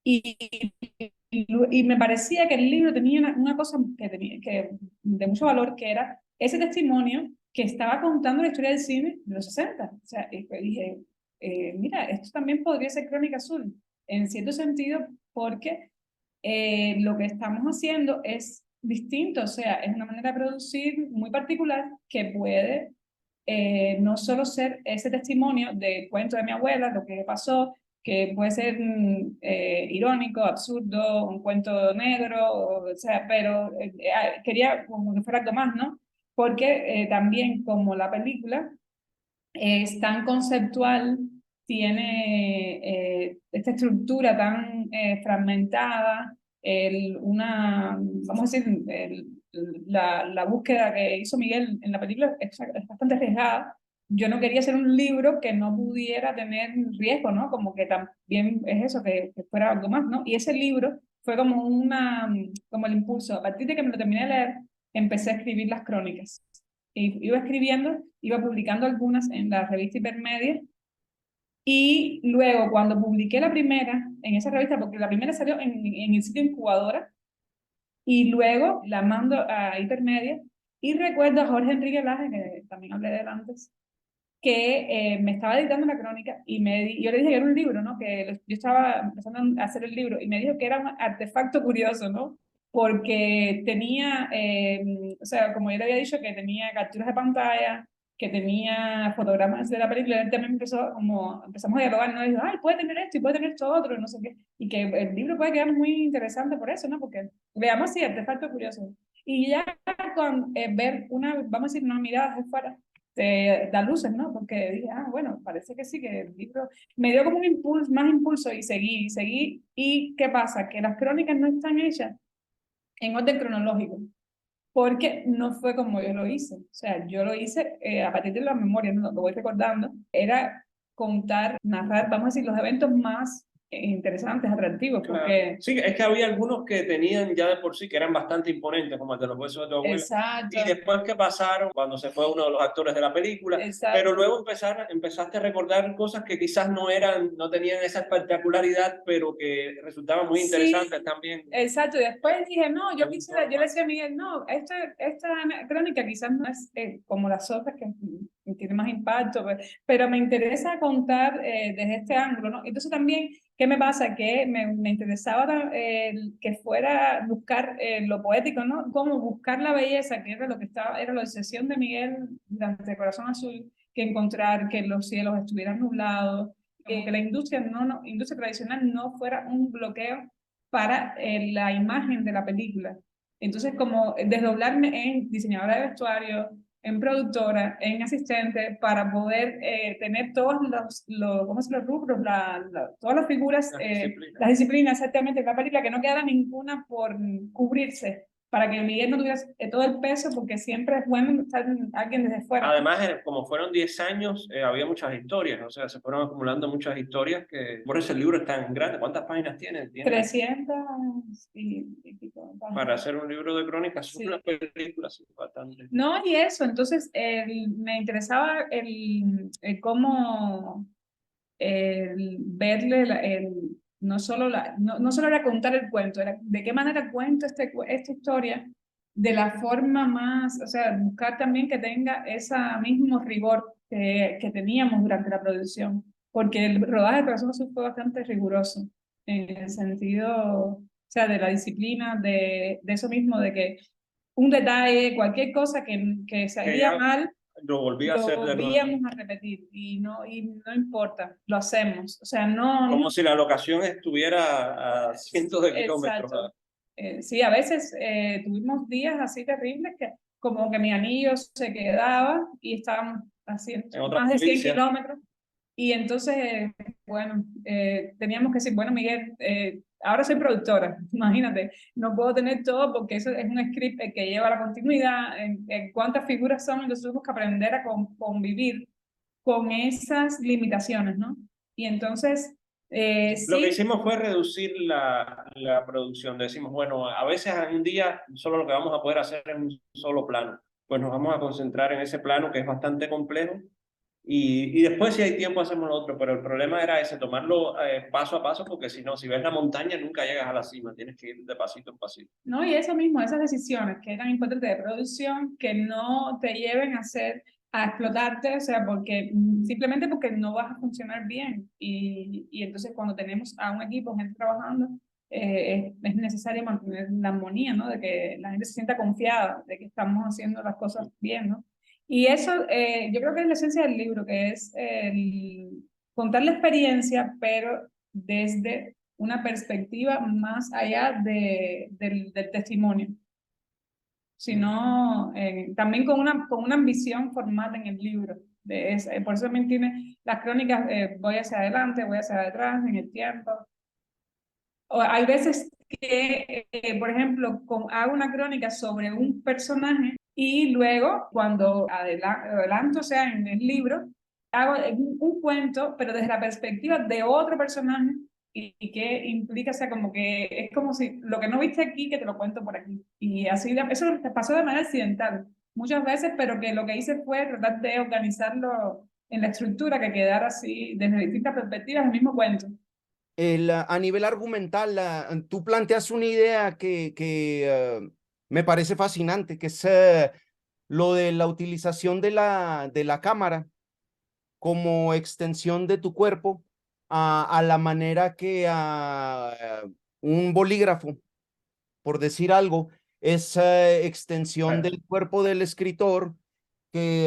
Y, y me parecía que el libro tenía una cosa de mucho valor, que era ese testimonio que estaba contando la historia del cine de los 60. O sea, y pues dije, mira, esto también podría ser Crónica Azul, en cierto sentido, porque lo que estamos haciendo es distinto, o sea, es una manera de producir muy particular que puede no solo ser ese testimonio del cuento de mi abuela, lo que pasó, que puede ser irónico, absurdo, un cuento negro, o sea, pero quería como que fuera algo más, ¿no? Porque también como la película es tan conceptual, tiene esta estructura tan fragmentada, vamos a decir, la búsqueda que hizo Miguel en la película es bastante arriesgada. Yo no quería hacer un libro que no pudiera tener riesgo, ¿no? Como que también es eso, que fuera algo más, ¿no? Y ese libro fue como el impulso. A partir de que me lo terminé de leer, empecé a escribir las crónicas. Y iba escribiendo, iba publicando algunas en la revista Hipermedia, y luego cuando publiqué la primera en esa revista, porque la primera salió en el sitio Incubadora, y luego la mando a Hipermedia, y recuerdo a Jorge Enrique Laje, que también hablé de él antes, que me estaba editando una crónica, y yo le dije que era un libro, ¿no? Que yo estaba empezando a hacer el libro, y me dijo que era un artefacto curioso, ¿no? Porque tenía, o sea, como yo le había dicho, que tenía capturas de pantalla, que tenía fotogramas de la película. Él también empezamos a dialogar, ¿no? Y dijo, ay, puede tener esto y puede tener esto otro, y no sé qué. Y que el libro puede quedar muy interesante por eso, ¿no? Porque veamos, sí, artefacto curioso. Y ya con ver vamos a decir, una mirada de fuera, te da luces, ¿no? Porque dije, bueno, parece que sí, que el libro me dio como un impulso, más impulso, y seguí. ¿Y qué pasa? Que las crónicas no están hechas en orden cronológico, porque no fue como yo lo hice. O sea, yo lo hice a partir de la memoria, ¿no? Lo que voy recordando era contar, narrar, vamos a decir, los eventos más interesantes, atractivos, porque... Sí, es que había algunos que tenían ya de por sí, que eran bastante imponentes, como el de los huesos de tu abuela. Exacto. Y después que pasaron, cuando se fue uno de los actores de la película, Exacto. Pero luego empezaste a recordar cosas que quizás no tenían esa espectacularidad, pero que resultaban muy interesantes también. Exacto, y después dije, no, yo le decía a Miguel, no, esta crónica quizás no es como las otras, que tiene más impacto, pero me interesa contar desde este ángulo, ¿no? Entonces también, ¿qué me pasa? Que me interesaba que fuera buscar lo poético, ¿no? Como buscar la belleza, que era era la obsesión de Miguel durante Corazón Azul, que encontrar que los cielos estuvieran nublados, que la industria tradicional no fuera un bloqueo para la imagen de la película. Entonces, como desdoblarme en diseñadora de vestuario, en productora, en asistente, para poder tener todos los rubros, todas las figuras, las disciplinas exactamente de la película, que no quedara ninguna por cubrirse, para que Miguel no tuviera todo el peso, porque siempre es bueno estar alguien desde fuera. Además, como fueron 10 años, había muchas historias, o sea, se fueron acumulando muchas historias, que por eso el libro es tan grande. ¿Cuántas páginas tiene? 300 y pico. Para hacer un libro de crónicas, sí. Una película, sí, bastante. No, y eso, entonces me interesaba el cómo verle no solo era contar el cuento, era de qué manera cuento esta historia de la forma más, o sea, buscar también que tenga ese mismo rigor que teníamos durante la producción, porque el rodaje de Corazón Azul fue bastante riguroso en el sentido, o sea, de la disciplina, de eso mismo, de que un detalle, cualquier cosa que salía mal, lo volví a hacer de nuevo. volvíamos a repetir y no importa, lo hacemos. O sea, no... Como si la locación estuviera a cientos de kilómetros. Exacto. Sí, a veces tuvimos días así terribles que como que mi anillo se quedaba y estábamos haciendo más de 100 kilómetros. Y entonces, bueno, teníamos que decir, bueno, Miguel, ahora soy productora, imagínate, no puedo tener todo porque eso es un script que lleva la continuidad, en cuántas figuras son, entonces tuvimos que aprender a convivir con esas limitaciones, ¿no? Y entonces, Lo que sí, hicimos fue reducir la producción. Decimos, bueno, a veces en un día solo lo que vamos a poder hacer es un solo plano. Pues nos vamos a concentrar en ese plano que es bastante complejo y después si hay tiempo hacemos lo otro, pero el problema era ese, tomarlo paso a paso, porque si no, si ves la montaña nunca llegas a la cima, tienes que ir de pasito en pasito. ¿no? Y eso mismo, esas decisiones que eran importantes de producción, que no te lleven a explotarte, o sea, porque simplemente porque no vas a funcionar bien. Y entonces cuando tenemos a un equipo, gente trabajando, es necesario mantener la armonía, ¿no? De que la gente se sienta confiada de que estamos haciendo las cosas bien, ¿no? Y eso, yo creo que es la esencia del libro, que es contar la experiencia, pero desde una perspectiva más allá del testimonio, sino también con una ambición formal en el libro. Por eso también tiene las crónicas, voy hacia adelante, voy hacia atrás en el tiempo. O hay veces que, por ejemplo, hago una crónica sobre un personaje y luego, cuando adelanto, o sea, en el libro, hago un cuento, pero desde la perspectiva de otro personaje y que implica, o sea, como que es como si lo que no viste aquí, que te lo cuento por aquí. Y así, eso pasó de manera accidental muchas veces, pero que lo que hice fue tratar de organizarlo en la estructura, que quedara así, desde distintas perspectivas, el mismo cuento. A nivel argumental, tú planteas una idea que me parece fascinante, que es lo de la utilización de la cámara como extensión de tu cuerpo a la manera que un bolígrafo, por decir algo, es extensión del cuerpo del escritor que,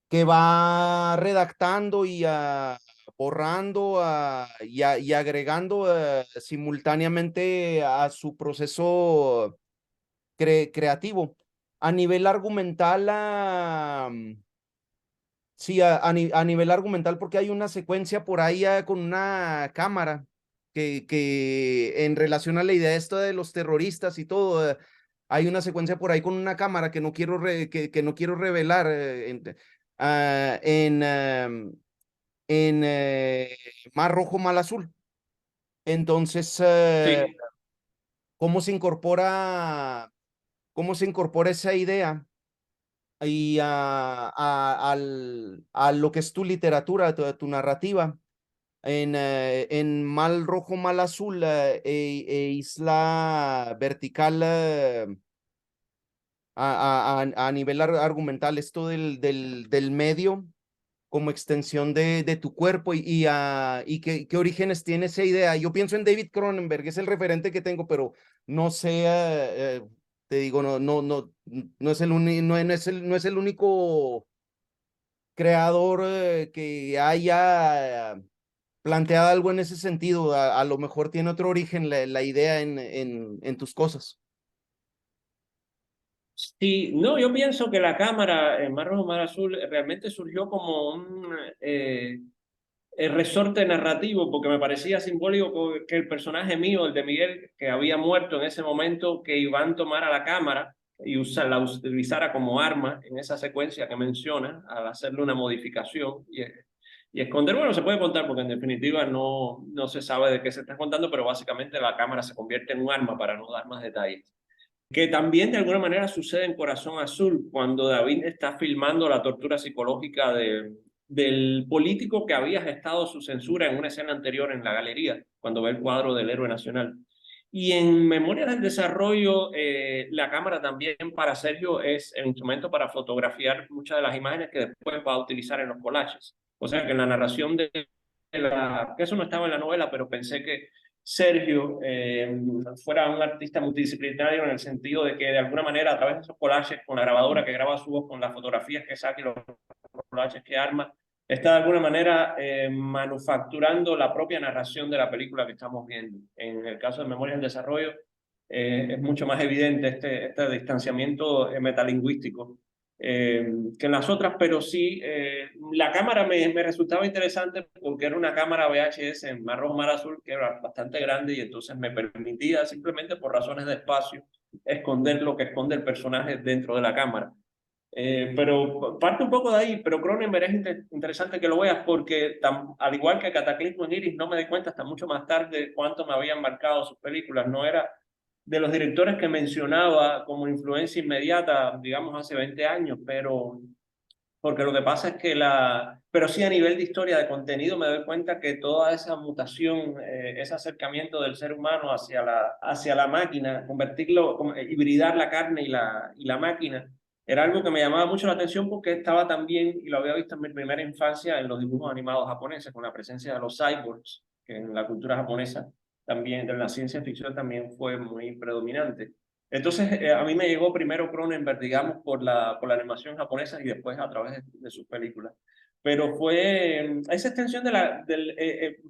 que va redactando y borrando y agregando simultáneamente a su proceso creativo. A nivel argumental, sí, a nivel argumental, porque hay una secuencia por ahí con una cámara que en relación a la idea esta de los terroristas y todo, hay una secuencia por ahí con una cámara que no quiero, que no quiero revelar en Mar Rojo, Mal Azul. Entonces, Sí. cómo se incorpora esa idea y a lo que es tu literatura, tu narrativa? En Mal Rojo, Mal Azul Isla Vertical, a nivel argumental, esto del medio como extensión de tu cuerpo y qué orígenes tiene esa idea. Yo pienso en David Cronenberg, es el referente que tengo, pero no sé, te digo, no es no es el único creador que haya planteado algo en ese sentido. A lo mejor tiene otro origen la idea en tus cosas. Sí, no, yo pienso que la cámara en Mar Rojo, Mar Azul realmente surgió como un resorte narrativo, porque me parecía simbólico que el personaje mío, el de Miguel, que había muerto en ese momento, que Iván tomara la cámara y la utilizara como arma en esa secuencia que menciona, al hacerle una modificación y esconder. Bueno, se puede contar porque en definitiva no se sabe de qué se está contando, pero básicamente la cámara se convierte en un arma para no dar más detalles. Que también de alguna manera sucede en Corazón Azul, cuando David está filmando la tortura psicológica del político que había gestado su censura en una escena anterior en la galería, cuando ve el cuadro del héroe nacional. Y en Memorias del Desarrollo, la cámara también para Sergio es el instrumento para fotografiar muchas de las imágenes que después va a utilizar en los collages. O sea que en la narración que eso no estaba en la novela, pero pensé Sergio fuera un artista multidisciplinario en el sentido de que de alguna manera a través de esos collages, con la grabadora que graba su voz, con las fotografías que saca y los collages que arma, está de alguna manera manufacturando la propia narración de la película que estamos viendo. En el caso de Memorias del Desarrollo es mucho más evidente este distanciamiento metalingüístico que en las otras, pero sí, la cámara me resultaba interesante porque era una cámara VHS en marrón mar azul que era bastante grande y entonces me permitía simplemente por razones de espacio esconder lo que esconde el personaje dentro de la cámara. Pero parte un poco de ahí, pero Cronenberg es interesante que lo veas porque al igual que Cataclismo en Iris, no me di cuenta hasta mucho más tarde cuánto me habían marcado sus películas. No era de los directores que mencionaba como influencia inmediata, digamos, hace 20 años, pero porque lo que pasa es que pero sí a nivel de historia, de contenido, me doy cuenta que toda esa mutación, ese acercamiento del ser humano hacia la máquina, convertirlo, hibridar la carne y la máquina, era algo que me llamaba mucho la atención porque estaba también, y lo había visto en mi primera infancia, en los dibujos animados japoneses, con la presencia de los cyborgs, que en la cultura japonesa también, en la ciencia ficción también fue muy predominante. Entonces, a mí me llegó primero Cronenberg, digamos, por por la animación japonesa y después a través de sus películas. Pero fue esa extensión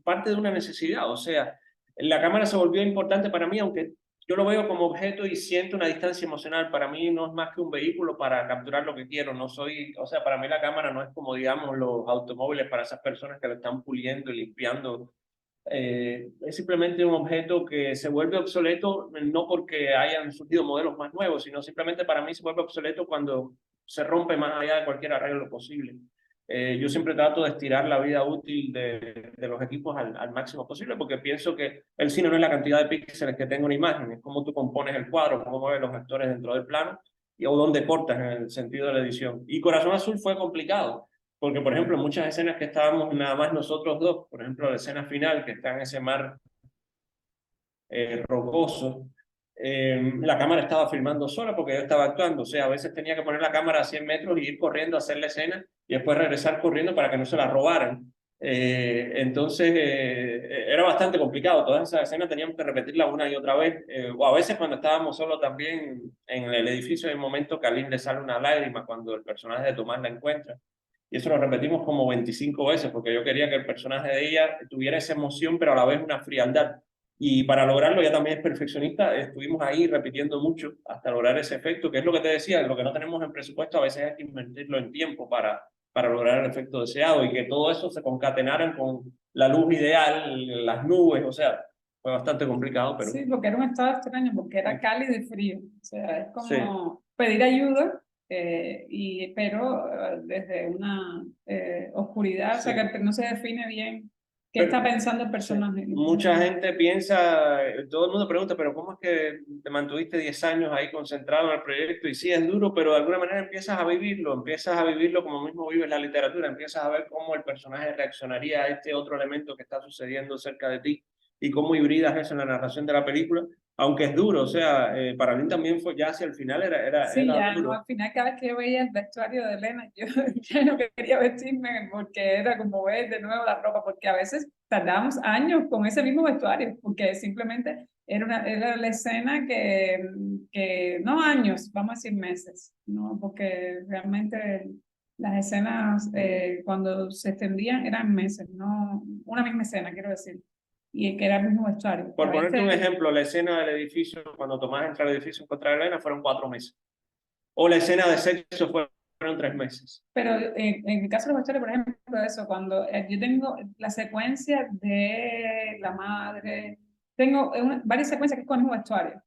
parte de una necesidad. O sea, la cámara se volvió importante para mí, aunque yo lo veo como objeto y siento una distancia emocional. Para mí no es más que un vehículo para capturar lo que quiero. No soy, o sea, para mí la cámara no es como, digamos, los automóviles para esas personas que lo están puliendo y limpiando es simplemente un objeto que se vuelve obsoleto no porque hayan surgido modelos más nuevos, sino simplemente para mí se vuelve obsoleto cuando se rompe más allá de cualquier arreglo posible. Yo siempre trato de estirar la vida útil de los equipos al máximo posible porque pienso que el cine no es la cantidad de píxeles que tengo una imagen, es cómo tú compones el cuadro, cómo mueves los actores dentro del plano o dónde cortas en el sentido de la edición. Y Corazón Azul fue complicado porque, por ejemplo, muchas escenas que estábamos nada más nosotros dos, por ejemplo, la escena final que está en ese mar rocoso, la cámara estaba filmando sola porque yo estaba actuando. O sea, a veces tenía que poner la cámara a 100 metros y ir corriendo a hacer la escena y después regresar corriendo para que no se la robaran. Entonces, era bastante complicado. Todas esas escenas teníamos que repetirlas una y otra vez. O a veces cuando estábamos solos también en el edificio, hay un momento que a Lynn le sale una lágrima cuando el personaje de Tomás la encuentra. Y eso lo repetimos como 25 veces, porque yo quería que el personaje de ella tuviera esa emoción, pero a la vez una frialdad. Y para lograrlo, ella también es perfeccionista, estuvimos ahí repitiendo mucho hasta lograr ese efecto, que es lo que te decía, lo que no tenemos en presupuesto a veces hay que invertirlo en tiempo para lograr el efecto deseado y que todo eso se concatenaran con la luz ideal, las nubes, o sea, fue bastante complicado, pero... Sí, porque era un estado extraño, porque era cálido y frío. O sea, es Sí. como pedir ayuda, pero desde una oscuridad, o sea, que no se define bien qué está pensando el personaje. Mucha gente piensa, todo el mundo pregunta, pero ¿cómo es que te mantuviste 10 años ahí concentrado en el proyecto? Y sí, es duro, pero de alguna manera empiezas a vivirlo como mismo vives la literatura, empiezas a ver cómo el personaje reaccionaría a este otro elemento que está sucediendo cerca de ti y cómo hibridas eso en la narración de la película, aunque es duro, o sea, para mí también fue ya hacia el final Sí, ya, duro. no, al final cada vez que yo veía el vestuario de Elena, yo ya no quería vestirme porque era como ver de nuevo la ropa, porque a veces tardábamos años con ese mismo vestuario, porque simplemente era la escena que, no años, vamos a decir meses, ¿no? Porque realmente las escenas cuando se extendían eran meses, no una misma escena, quiero decir, y que era el mismo vestuario. Por ponerte un ejemplo, la escena del edificio, cuando Tomás entra al edificio en contra de Elena, fueron 4 meses. O la escena de sexo fueron 3 meses. Pero en el caso de los vestuarios, por ejemplo, eso, cuando yo tengo la secuencia de la madre, tengo varias secuencias que es con el mismo vestuario.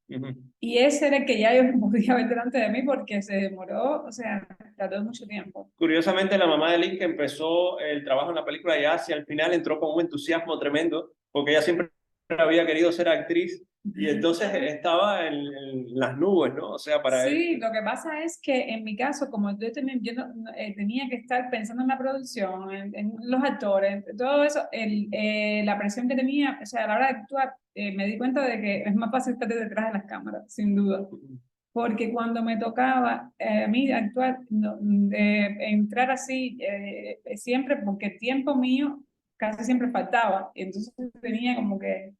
Y ese era el que ya yo no podía ver delante de mí porque se demoró, o sea, tardó mucho tiempo. Curiosamente, la mamá de Lynn, que empezó el trabajo en la película ya hacia el final, entró con un entusiasmo tremendo, porque ella siempre había querido ser actriz y entonces estaba en las nubes, ¿no? O sea, para él. Sí, lo que pasa es que en mi caso, como yo tenía que estar pensando en la producción, en los actores, todo eso, la presión que tenía, o sea, a la hora de actuar, me di cuenta de que es más fácil estar detrás de las cámaras, sin duda. Porque cuando me tocaba a mí actuar, entrar así, siempre, porque el tiempo mío casi siempre faltaba, entonces tenía como que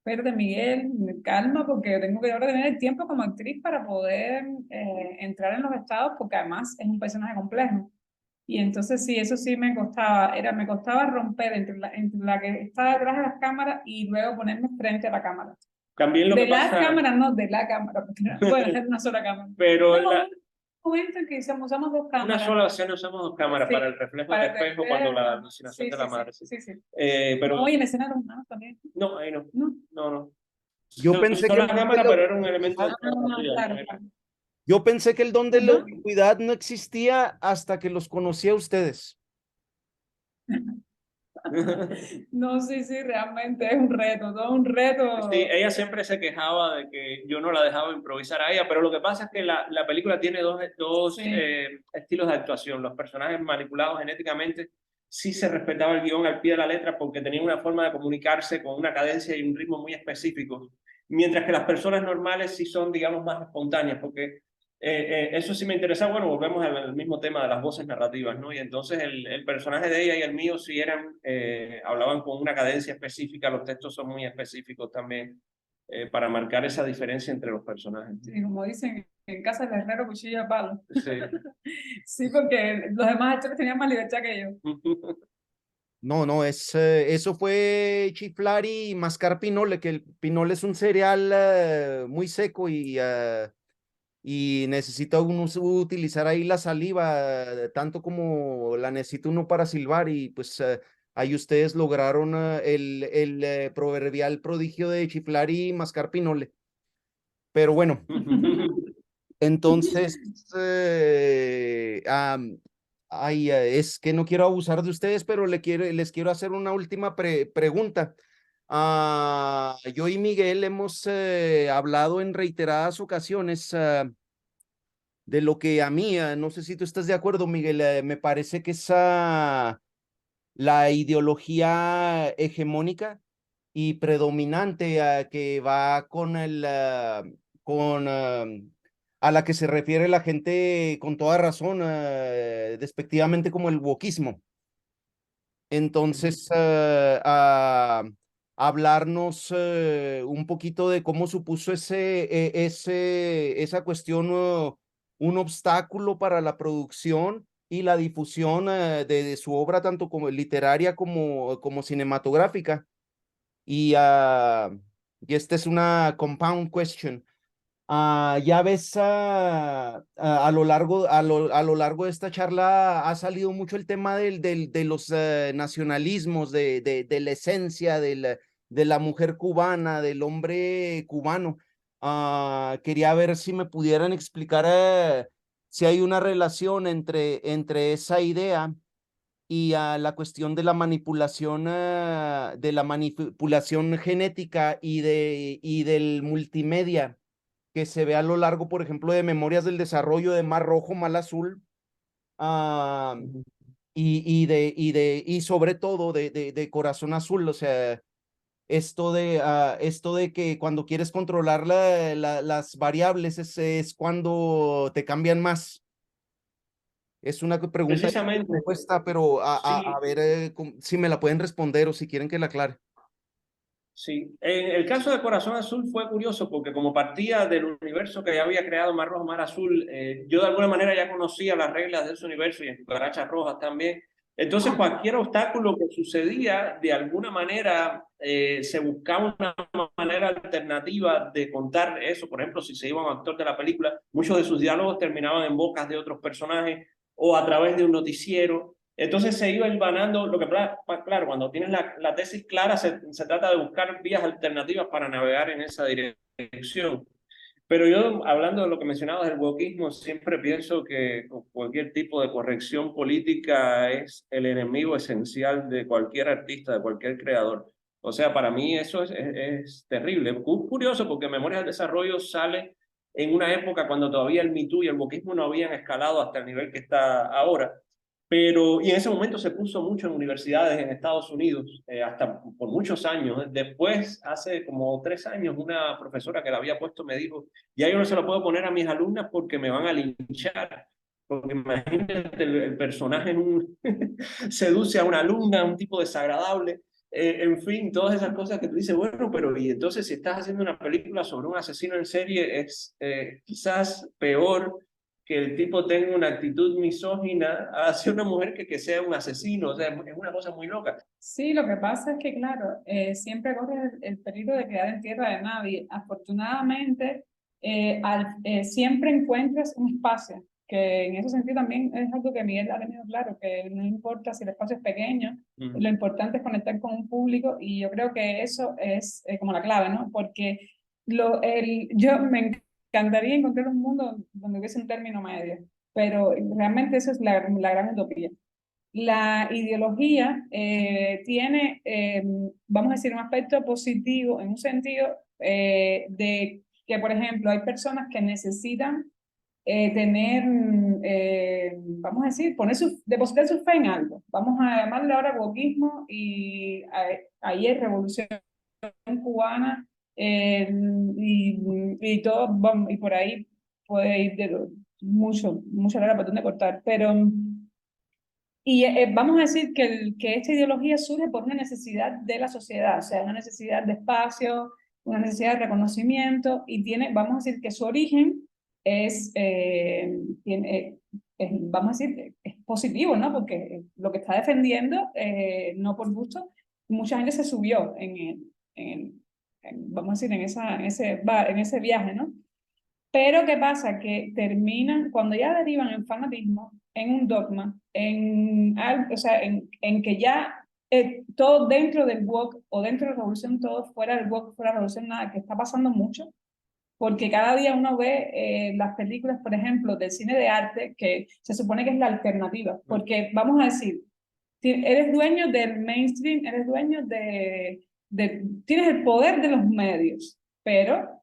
espérate, Miguel, calma, porque tengo que ahora tener el tiempo como actriz para poder entrar en los estados, porque además es un personaje complejo. Y entonces sí, eso sí me costaba romper entre la que está detrás de las cámaras y luego ponerme frente a la cámara. También lo De que las pasa, cámaras, no, de la cámara, porque bueno, es una sola cámara. pero No, un momento en que usamos dos una cámaras. sola ocasión usamos dos cámaras Sí, para el reflejo para del espejo cuando la alucinación sí, de sí, la madre. sí, sí, sí. Pero No, y en escena no, también. no, ahí no. No. No. Yo pensé que La cámara, pero era un elemento de fotografía, Claro, ¿no? claro. Yo pensé que el don de la ¿Perdón? ubicuidad no existía hasta que los conocí a ustedes. No, sí, sí, realmente es un reto, todo un reto. Sí, ella siempre se quejaba de que yo no la dejaba improvisar a ella, pero lo que pasa es que la película tiene dos Sí. estilos de actuación. Los personajes manipulados genéticamente sí se respetaba el guión al pie de la letra porque tenían una forma de comunicarse con una cadencia y un ritmo muy específicos, mientras que las personas normales sí son, digamos, más espontáneas, porque eso sí me interesa. Bueno, volvemos al mismo tema de las voces narrativas, ¿no? Y entonces el personaje de ella y el mío sí hablaban con una cadencia específica, los textos son muy específicos también, para marcar esa diferencia entre los personajes. Sí, como dicen, en casa del herrero cuchillo de palo. Sí. Sí, porque los demás actores tenían más libertad que yo. No, eso fue chiflar y mascar pinole, que el pinole es un cereal muy seco y necesita uno utilizar ahí la saliva, tanto como la necesita uno para silbar, y pues ahí ustedes lograron el proverbial prodigio de chiflar y mascar pinole. Pero bueno, entonces, es que no quiero abusar de ustedes, pero les quiero hacer una última pregunta. Yo y Miguel hemos hablado en reiteradas ocasiones de lo que a mí, no sé si tú estás de acuerdo, Miguel, me parece que es la ideología hegemónica y predominante que va con a la que se refiere la gente con toda razón, despectivamente como el wokismo. Entonces, hablarnos un poquito de cómo supuso esa cuestión un obstáculo para la producción y la difusión de su obra, tanto como literaria como cinematográfica. Y esta es una compound question. Ya ves, a lo largo de esta charla ha salido mucho el tema de los nacionalismos, de la esencia de la mujer cubana, del hombre cubano. Quería ver si me pudieran explicar si hay una relación entre esa idea y la cuestión de la manipulación genética y del multimedia que se ve a lo largo, por ejemplo, de Memorias del Desarrollo de Mar Rojo, Mar Azul, y sobre todo de Corazón Azul. O sea, esto de que cuando quieres controlar las variables es cuando te cambian más. Es una pregunta Precisamente, respuesta, pero sí. a ver si me la pueden responder o si quieren que la aclare. Sí, en el caso de Corazón Azul fue curioso porque como partía del universo que ya había creado Mar Rojo, Mar Azul, yo de alguna manera ya conocía las reglas de ese universo y en Cucarachas Rojas también. Entonces cualquier obstáculo que sucedía, de alguna manera se buscaba una manera alternativa de contar eso. Por ejemplo, si se iba un actor de la película, muchos de sus diálogos terminaban en bocas de otros personajes o a través de un noticiero. Entonces se iba hilvanando, lo que claro, cuando tienes la tesis clara se trata de buscar vías alternativas para navegar en esa dirección. Pero yo, hablando de lo que mencionabas del wokismo, siempre pienso que cualquier tipo de corrección política es el enemigo esencial de cualquier artista, de cualquier creador. O sea, para mí eso es terrible. Curioso porque Memorias del Desarrollo sale en una época cuando todavía el Me Too y el wokismo no habían escalado hasta el nivel que está ahora. Y en ese momento se puso mucho en universidades en Estados Unidos, hasta por muchos años. Después, hace como 3 años, una profesora que la había puesto me dijo, ya yo no se lo puedo poner a mis alumnas porque me van a linchar. Porque imagínate el personaje seduce a una alumna, un tipo desagradable. En fin, todas esas cosas que tú dices, bueno, pero y entonces si estás haciendo una película sobre un asesino en serie, es quizás peor que el tipo tenga una actitud misógina hacia una mujer que sea un asesino. O sea, es una cosa muy loca. Sí, lo que pasa es que, claro, siempre corre el peligro de quedar en tierra de nadie. Afortunadamente, siempre encuentras un espacio, que en ese sentido también es algo que Miguel ha tenido claro, que no importa si el espacio es pequeño, lo importante es conectar con un público, y yo creo que eso es como la clave, ¿no? Porque yo me encantaría encontrar un mundo donde hubiese un término medio, pero realmente eso es la gran utopía. La ideología tiene, vamos a decir, un aspecto positivo en un sentido de que, por ejemplo, hay personas que necesitan tener, vamos a decir, depositar su fe en algo. Vamos a llamarle ahora wokismo, y ayer revolución cubana, y todo, y por ahí puede ir mucha hora para dónde cortar, pero... Y vamos a decir que esta ideología surge por una necesidad de la sociedad, o sea, una necesidad de espacio, una necesidad de reconocimiento, y tiene, vamos a decir que su origen es, vamos a decir, es positivo, ¿no? Porque lo que está defendiendo, no por gusto, mucha gente se subió vamos a decir, en ese viaje, ¿no? Pero ¿qué pasa? Que terminan, cuando ya derivan en fanatismo, en un dogma, o sea, en que ya todo dentro del woke o dentro de la revolución, todo fuera del woke, fuera de la revolución, nada, que está pasando mucho, porque cada día uno ve las películas, por ejemplo, del cine de arte, que se supone que es la alternativa, porque vamos a decir, eres dueño del mainstream, eres dueño tienes el poder de los medios, pero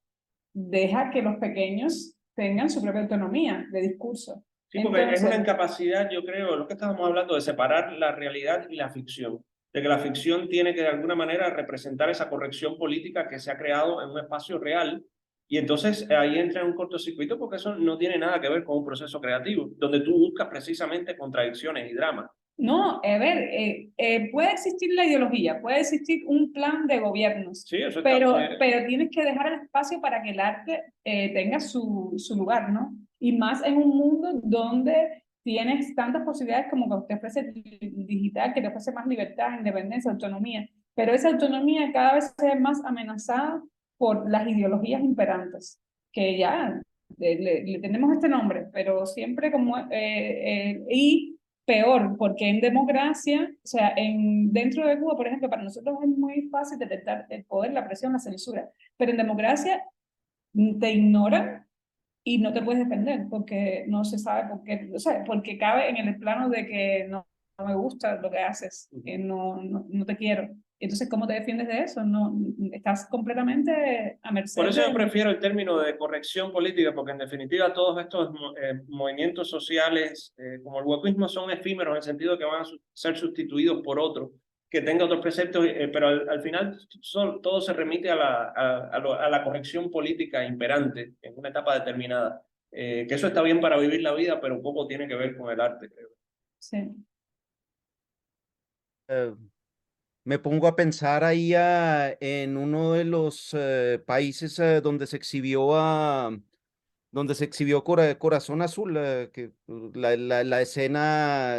deja que los pequeños tengan su propia autonomía de discurso. Sí, porque es una Entonces, incapacidad, yo creo, lo que estábamos hablando, de separar la realidad y la ficción. De que la ficción tiene que de alguna manera representar esa corrección política que se ha creado en un espacio real, y entonces ahí entra en un cortocircuito, porque eso no tiene nada que ver con un proceso creativo, donde tú buscas precisamente contradicciones y dramas. no, a ver, puede existir la ideología, puede existir un plan de gobiernos, Sí, eso está, pero tienes que dejar el espacio para que el arte tenga su lugar, ¿no? Y más en un mundo donde tienes tantas posibilidades como que te ofrece el digital, que te ofrece más libertad, independencia, autonomía, pero esa autonomía cada vez se ve más amenazada por las ideologías imperantes, que ya le tenemos este nombre, pero siempre como... y peor, porque en democracia, o sea, dentro de Cuba, por ejemplo, para nosotros es muy fácil detectar el poder, la presión, la censura, pero en democracia te ignoran y no te puedes defender porque no se sabe por qué, o sea, porque cabe en el plano de que no me gusta lo que haces, que no te quiero. Entonces, ¿cómo te defiendes de eso? No, estás completamente a merced por eso yo de... prefiero el término de corrección política, porque en definitiva todos estos movimientos sociales como el wokismo son efímeros en el sentido de que van a ser sustituidos por otros que tenga otros preceptos, pero al final todo se remite a la corrección política imperante en una etapa determinada. Que eso está bien para vivir la vida, pero poco tiene que ver con el arte, creo. Sí. Me pongo a pensar ahí en uno de los países donde se exhibió Corazón Azul, que la escena,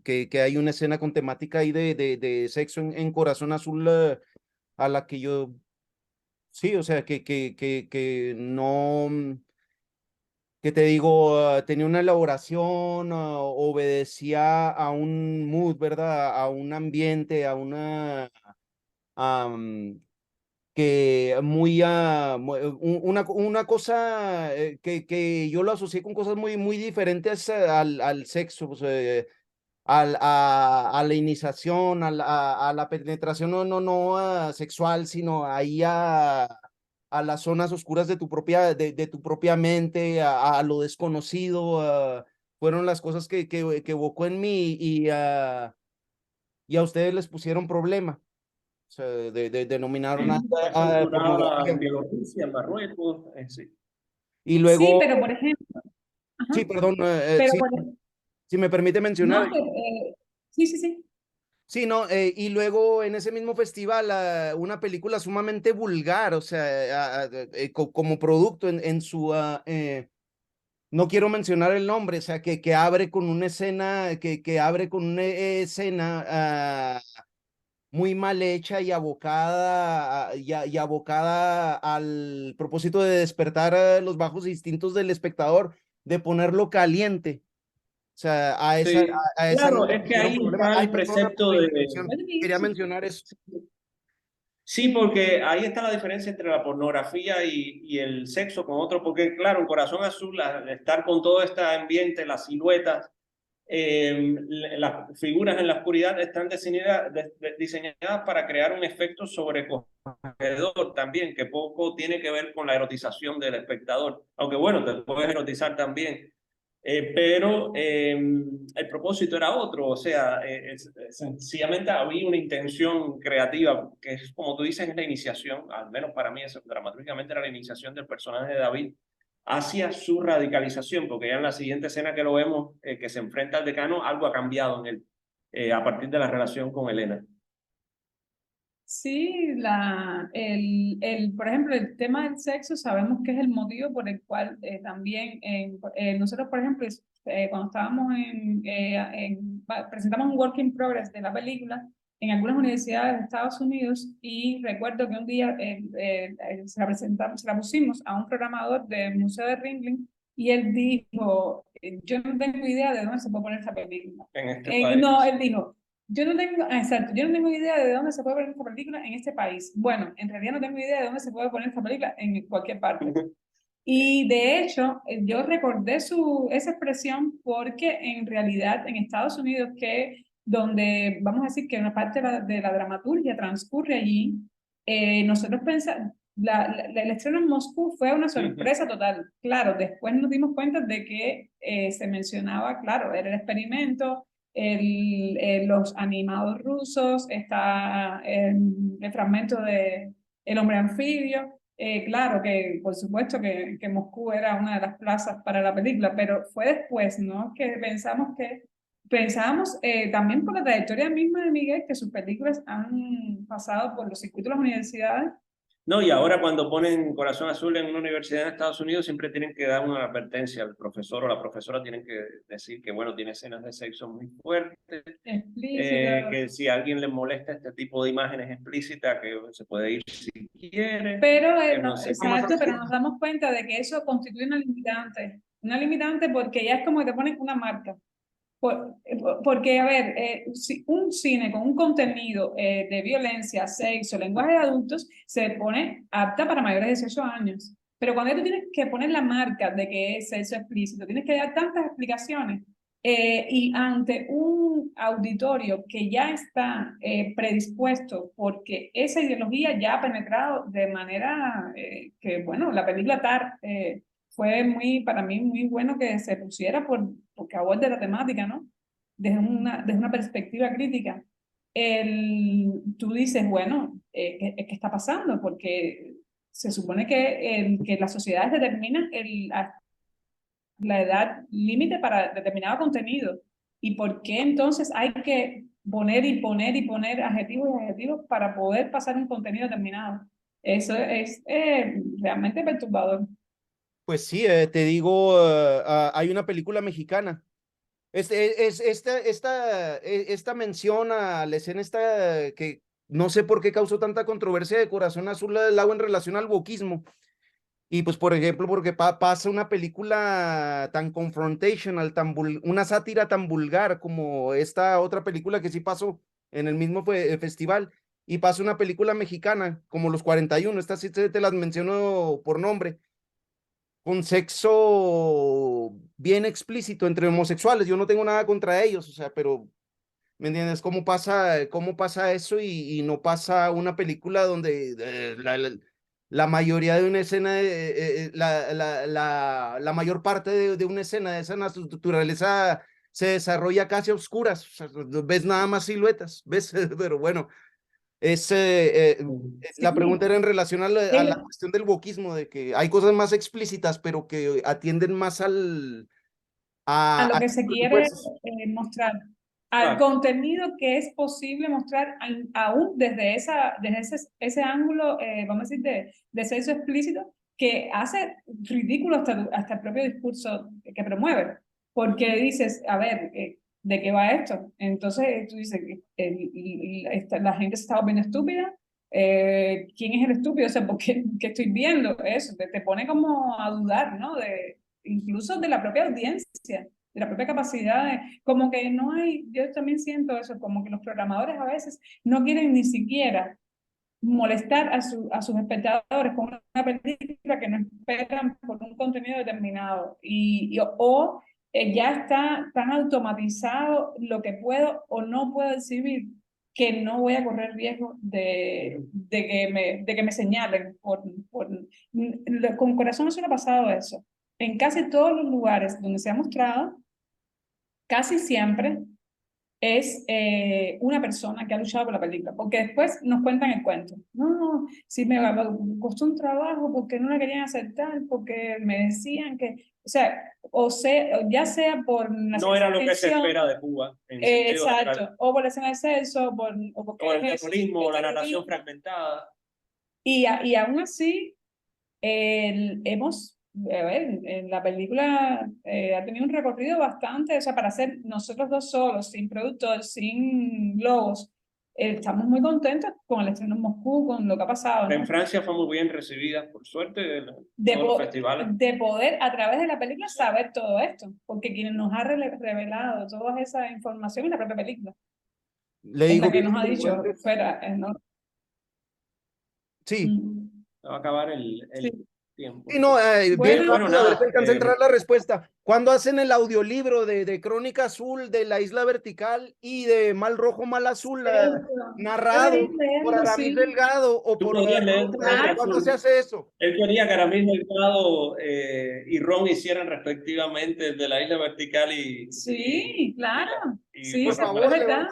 que hay una escena con temática ahí de sexo en Corazón Azul, a la que yo, sí, o sea, que no, que te digo, tenía una elaboración, obedecía a un mood, ¿verdad? A un ambiente, a una... que muy, una cosa que yo lo asocié con cosas muy diferentes al sexo, pues, a la iniciación, a la penetración, no sexual, sino ahí a las zonas oscuras de tu propia mente, a lo desconocido, fueron las cosas que evocó en mí, y a ustedes les pusieron problema. O sea, denominaron Sí, fue censurada en pornografía. Bielorrusia, en Marruecos, sí. Y Sí, luego, pero por ejemplo, sí, ajá, perdón, pero sí, por, si me permite mencionar, no, sí, sí, sí. Sí, no, y luego en ese mismo festival una película sumamente vulgar, o sea, como producto en su, no quiero mencionar el nombre, o sea, que abre con una escena, que abre con una escena muy mal hecha y abocada, y abocada al propósito de despertar los bajos instintos del espectador, de ponerlo caliente. O sea, Sí, a esa no claro, le es que pusieron ahí problema. está Ay, el perdona por precepto la de... interrupción. Quería mencionar eso. Sí, porque ahí está la diferencia entre la pornografía y el sexo con otro, porque claro, en Corazón Azul, al estar con todo este ambiente, las siluetas, las figuras en la oscuridad están diseñadas para crear un efecto sobrecogedor también, que poco tiene que ver con la erotización del espectador, aunque bueno, te puedes erotizar también. Pero el propósito era otro, o sea, sencillamente había una intención creativa, que es como tú dices, es la iniciación, al menos para mí, eso, dramatúricamente era la iniciación del personaje de David hacia su radicalización, porque ya en la siguiente escena que lo vemos, que se enfrenta al decano, algo ha cambiado en él, a partir de la relación con Elena. Sí, por ejemplo, el tema del sexo sabemos que es el motivo por el cual también nosotros, por ejemplo, cuando estábamos presentamos un work in progress de la película en algunas universidades de Estados Unidos y recuerdo que un día se la pusimos a un programador del Museo de Ringling y él dijo, yo no tengo idea de dónde se puede poner esta película. En este país. No, él dijo, yo no tengo idea de dónde se puede poner esta película en este país. Bueno, en realidad no tengo idea de dónde se puede poner esta película en cualquier parte. Y de hecho, yo recordé esa expresión porque en realidad en Estados Unidos, donde vamos a decir que una parte de la dramaturgia transcurre allí, nosotros pensamos, el estreno en Moscú fue una sorpresa total. Claro, después nos dimos cuenta de que se mencionaba, claro, era el experimento, los animados rusos, está el fragmento de El hombre anfibio. Claro que por supuesto que Moscú era una de las plazas para la película, pero fue después, ¿no? Pensábamos también por la trayectoria misma de Miguel, que sus películas han pasado por los circuitos de las universidades. No, y ahora cuando ponen Corazón Azul en una universidad en Estados Unidos siempre tienen que dar una advertencia al profesor o la profesora, tienen que decir que, bueno, tiene escenas de sexo muy fuertes, que si a alguien le molesta este tipo de imágenes explícitas, que se puede ir si quiere. Pero, No sé. exacto, pero nos damos cuenta de que eso constituye una limitante porque ya es como que te ponen una marca. Porque, a ver, un cine con un contenido de violencia, sexo, lenguaje de adultos, se pone apta para mayores de 18 años. Pero cuando tú tienes que poner la marca de que es sexo explícito, tienes que dar tantas explicaciones y ante un auditorio que ya está predispuesto porque esa ideología ya ha penetrado de manera que, bueno, la película Tar fue para mí muy bueno que se pusiera porque aborda la temática, ¿no? Desde una perspectiva crítica. Tú dices, bueno, ¿qué está pasando? Porque se supone que las sociedades determinan la edad límite para determinado contenido. ¿Y por qué entonces hay que poner y poner y poner adjetivos y adjetivos para poder pasar un contenido determinado? Eso es realmente perturbador. Pues sí, te digo, hay una película mexicana. Esta mención a la escena esta que no sé por qué causó tanta controversia de Corazón Azul del Agua en relación al wokismo. Y pues, por ejemplo, porque pasa una película tan confrontational, una sátira tan vulgar como esta otra película que sí pasó en el mismo festival, y pasa una película mexicana como Los 41, estas sí te las menciono por nombre, con sexo bien explícito entre homosexuales. Yo no tengo nada contra ellos, o sea, pero ¿me entiendes? Cómo pasa eso y no pasa una película donde la mayoría de una escena, la mayor parte de una escena de esa naturaleza se desarrolla casi a oscuras? O sea, ves nada más siluetas, ves, pero bueno, la pregunta era en relación a la cuestión del wokismo, de que hay cosas más explícitas, pero que atienden más A lo a que se quiere pues, mostrar. al Claro. contenido que es posible mostrar aún desde ese ángulo, vamos a decir, de sexo explícito, que hace ridículo hasta el propio discurso que promueve. Porque dices, a ver, ¿de qué va esto? Entonces tú dices, la gente se está volviendo estúpida. ¿Quién es el estúpido? O sea, ¿por qué estoy viendo eso? Te pone como a dudar, ¿no? Incluso de la propia audiencia, de la propia capacidad, como que no hay, yo también siento eso, como que los programadores a veces no quieren ni siquiera molestar a sus espectadores con una película que no esperan por un contenido determinado o ya está tan automatizado lo que puedo o no puedo exhibir que no voy a correr riesgo de que me señalen. Con Corazón Azul ha pasado eso. En casi todos los lugares donde se ha mostrado, casi siempre es una persona que ha luchado por la película, porque después nos cuentan el cuento. No, si me costó un trabajo porque no la querían aceptar, porque me decían que, ya sea por la No era lo que se ficción, espera de Cuba. En sentido general. exacto, o por la escena de sexo, o porque O el es terrorismo, o la terrorismo. narración fragmentada. Y aún así, hemos, a ver, en la película ha tenido un recorrido bastante, o sea, para ser nosotros dos solos, sin productor, sin logos, estamos muy contentos con el estreno en Moscú, con lo que ha pasado, ¿no? En Francia fue muy bien recibida, por suerte, en De, todos los po- festivales. de poder a través de la película saber todo esto, porque quienes nos ha revelado toda esa información es la propia película. Le Es digo, la que nos ha dicho, espera, no. sí. Se va a acabar el Sí. tiempo. Sí, no, bien Bueno, rápido, a ver si nada, alcanza a entrar la respuesta. ¿Cuándo hacen el audiolibro de Crónica Azul, de La Isla Vertical y de Mal Rojo, Mal Azul, narrado por Aramis Delgado o Tú por podrías leer Crónica ¿cuándo Azul. se hace eso? Él quería que Aramis Delgado y Ron hicieran respectivamente el de La Isla Vertical y... Sí, claro. y Sí, Por pues, es favor, verdad.